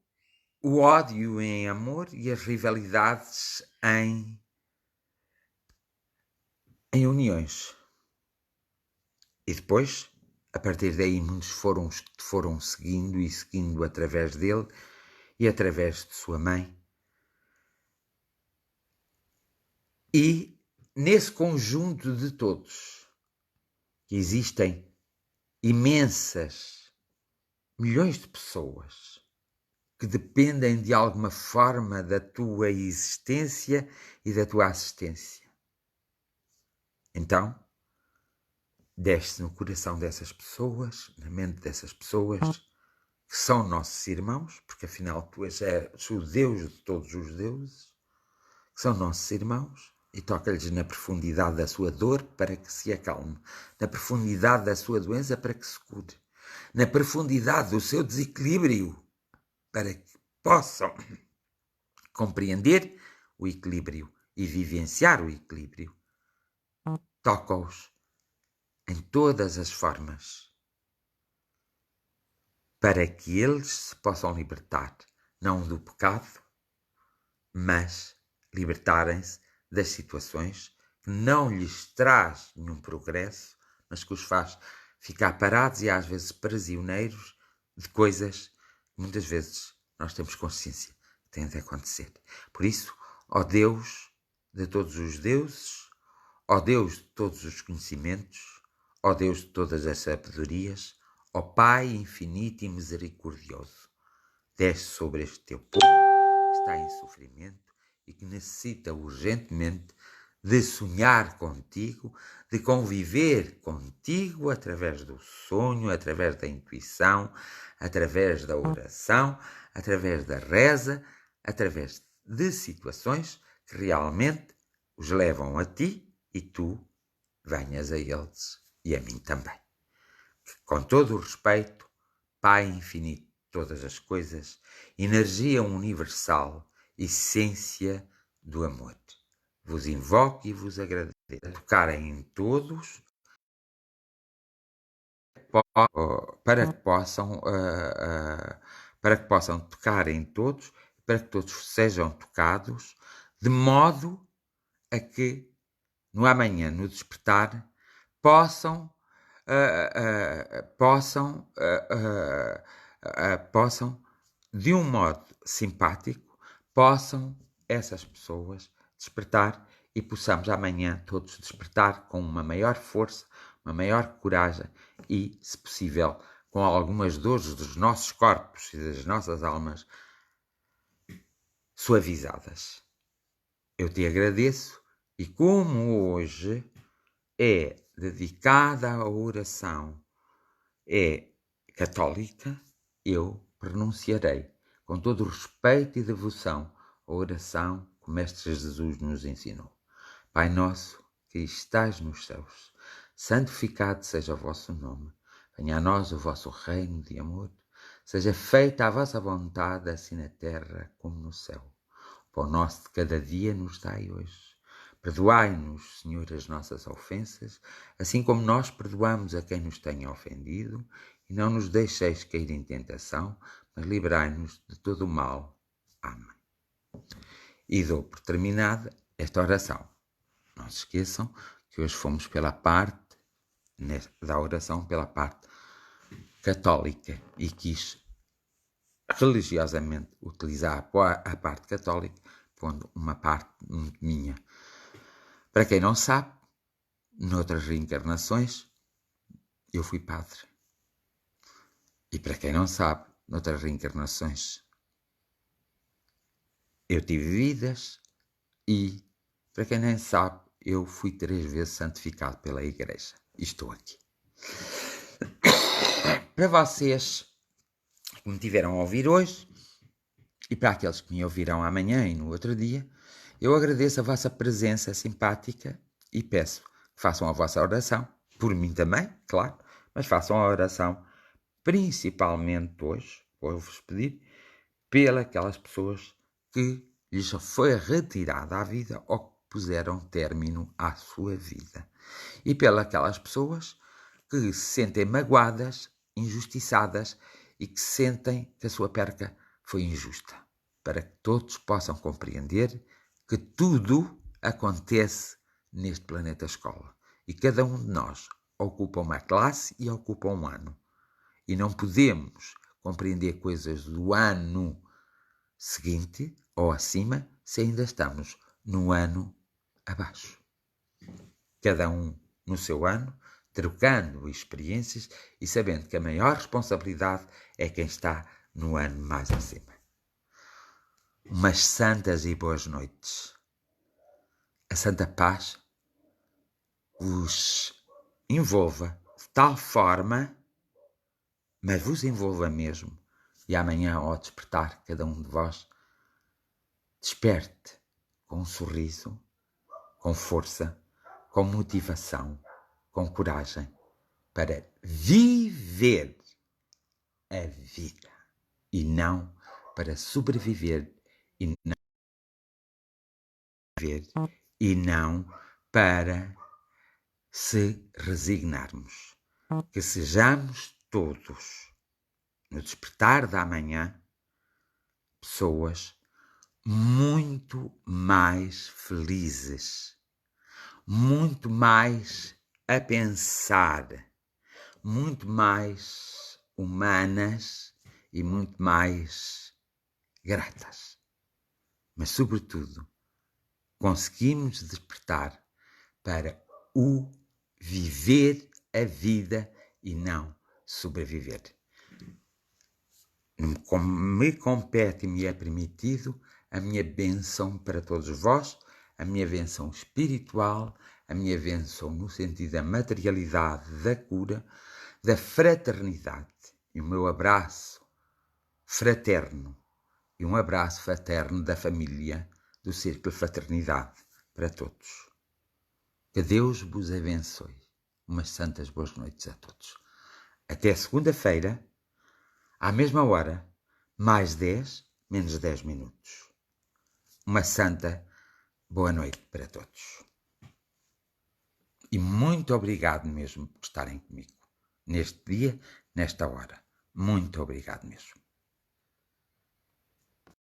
o ódio em amor e as rivalidades em uniões. E depois, a partir daí, muitos foram seguindo através dele e através de sua mãe. E nesse conjunto de todos, que existem imensas, milhões de pessoas que dependem de alguma forma da tua existência e da tua assistência. Então, desce no coração dessas pessoas, na mente dessas pessoas, que são nossos irmãos, porque afinal tu és o Deus de todos os deuses, que são nossos irmãos, e toca-lhes na profundidade da sua dor para que se acalme, na profundidade da sua doença para que se cure, na profundidade do seu desequilíbrio para que possam compreender o equilíbrio e vivenciar o equilíbrio. Toca-os em todas as formas para que eles se possam libertar, não do pecado, mas libertarem-se das situações que não lhes traz nenhum progresso, mas que os faz ficar parados e às vezes prisioneiros de coisas que muitas vezes nós temos consciência que têm de acontecer. Por isso, ó Deus de todos os deuses, ó Deus de todos os conhecimentos, ó Deus de todas as sabedorias, ó Pai infinito e misericordioso, desce sobre este teu povo que está em sofrimento e que necessita urgentemente de sonhar contigo, de conviver contigo através do sonho, através da intuição, através da oração, através da reza, através de situações que realmente os levam a ti e tu venhas a eles e a mim também. Com todo o respeito, Pai infinito de todas as coisas, energia universal, essência do amor, vos invoco e vos agradeço a tocarem em todos para que possam tocar em todos, para que todos sejam tocados, de modo a que no amanhã, no despertar, possam de um modo simpático, possam essas pessoas despertar e possamos amanhã todos despertar com uma maior força, uma maior coragem e, se possível, com algumas dores dos nossos corpos e das nossas almas suavizadas. Eu te agradeço e como hoje é dedicada à oração, é católica, eu pronunciarei com todo o respeito e devoção a oração que o Mestre Jesus nos ensinou. Pai nosso, que estais nos céus, santificado seja o vosso nome. Venha a nós o vosso reino de amor. Seja feita a vossa vontade, assim na terra como no céu. O pão nosso de cada dia nos dai hoje. Perdoai-nos, Senhor, as nossas ofensas, assim como nós perdoamos a quem nos tenha ofendido, e não nos deixeis cair em tentação, mas livrai-nos de todo o mal. Amém. E dou por terminada esta oração. Não se esqueçam que hoje fomos pela parte da oração, pela parte católica, e quis religiosamente utilizar a parte católica, pondo uma parte muito minha. Para quem não sabe, noutras reencarnações, eu fui padre. E para quem não sabe, noutras reencarnações, eu tive vidas. E, para quem nem sabe, eu fui 3 vezes santificado pela Igreja. E estou aqui. Para vocês que me tiveram a ouvir hoje, e para aqueles que me ouvirão amanhã e no outro dia, eu agradeço a vossa presença simpática e peço que façam a vossa oração, por mim também, claro, mas façam a oração principalmente hoje, vou-vos pedir, pelas pessoas que lhes foi retirada a vida ou que puseram término à sua vida. E pelas pessoas que se sentem magoadas, injustiçadas e que sentem que a sua perca foi injusta. Para que todos possam compreender que tudo acontece neste planeta escola. E cada um de nós ocupa uma classe e ocupa um ano. E não podemos compreender coisas do ano seguinte ou acima se ainda estamos no ano abaixo. Cada um no seu ano, trocando experiências e sabendo que a maior responsabilidade é quem está no ano mais acima. Umas santas e boas noites. A Santa Paz vos envolva de tal forma, mas vos envolva mesmo, e amanhã ao despertar cada um de vós, desperte com um sorriso, com força, com motivação, com coragem, para viver a vida e não para sobreviver e não para se resignarmos. Que sejamos todos, no despertar da manhã, pessoas muito mais felizes, muito mais a pensar, muito mais humanas e muito mais gratas. Mas, sobretudo, conseguimos despertar para o viver a vida e não sobreviver. Me compete e me é permitido a minha bênção para todos vós, a minha bênção espiritual, a minha bênção no sentido da materialidade, da cura, da fraternidade e o meu abraço fraterno e um abraço fraterno da família do Círculo Fraternidade para todos. Que Deus vos abençoe. Umas santas boas noites a todos. Até segunda-feira, à mesma hora, mais 10, menos 10 minutos. Uma santa boa noite para todos. E muito obrigado mesmo por estarem comigo. Neste dia, nesta hora. Muito obrigado mesmo.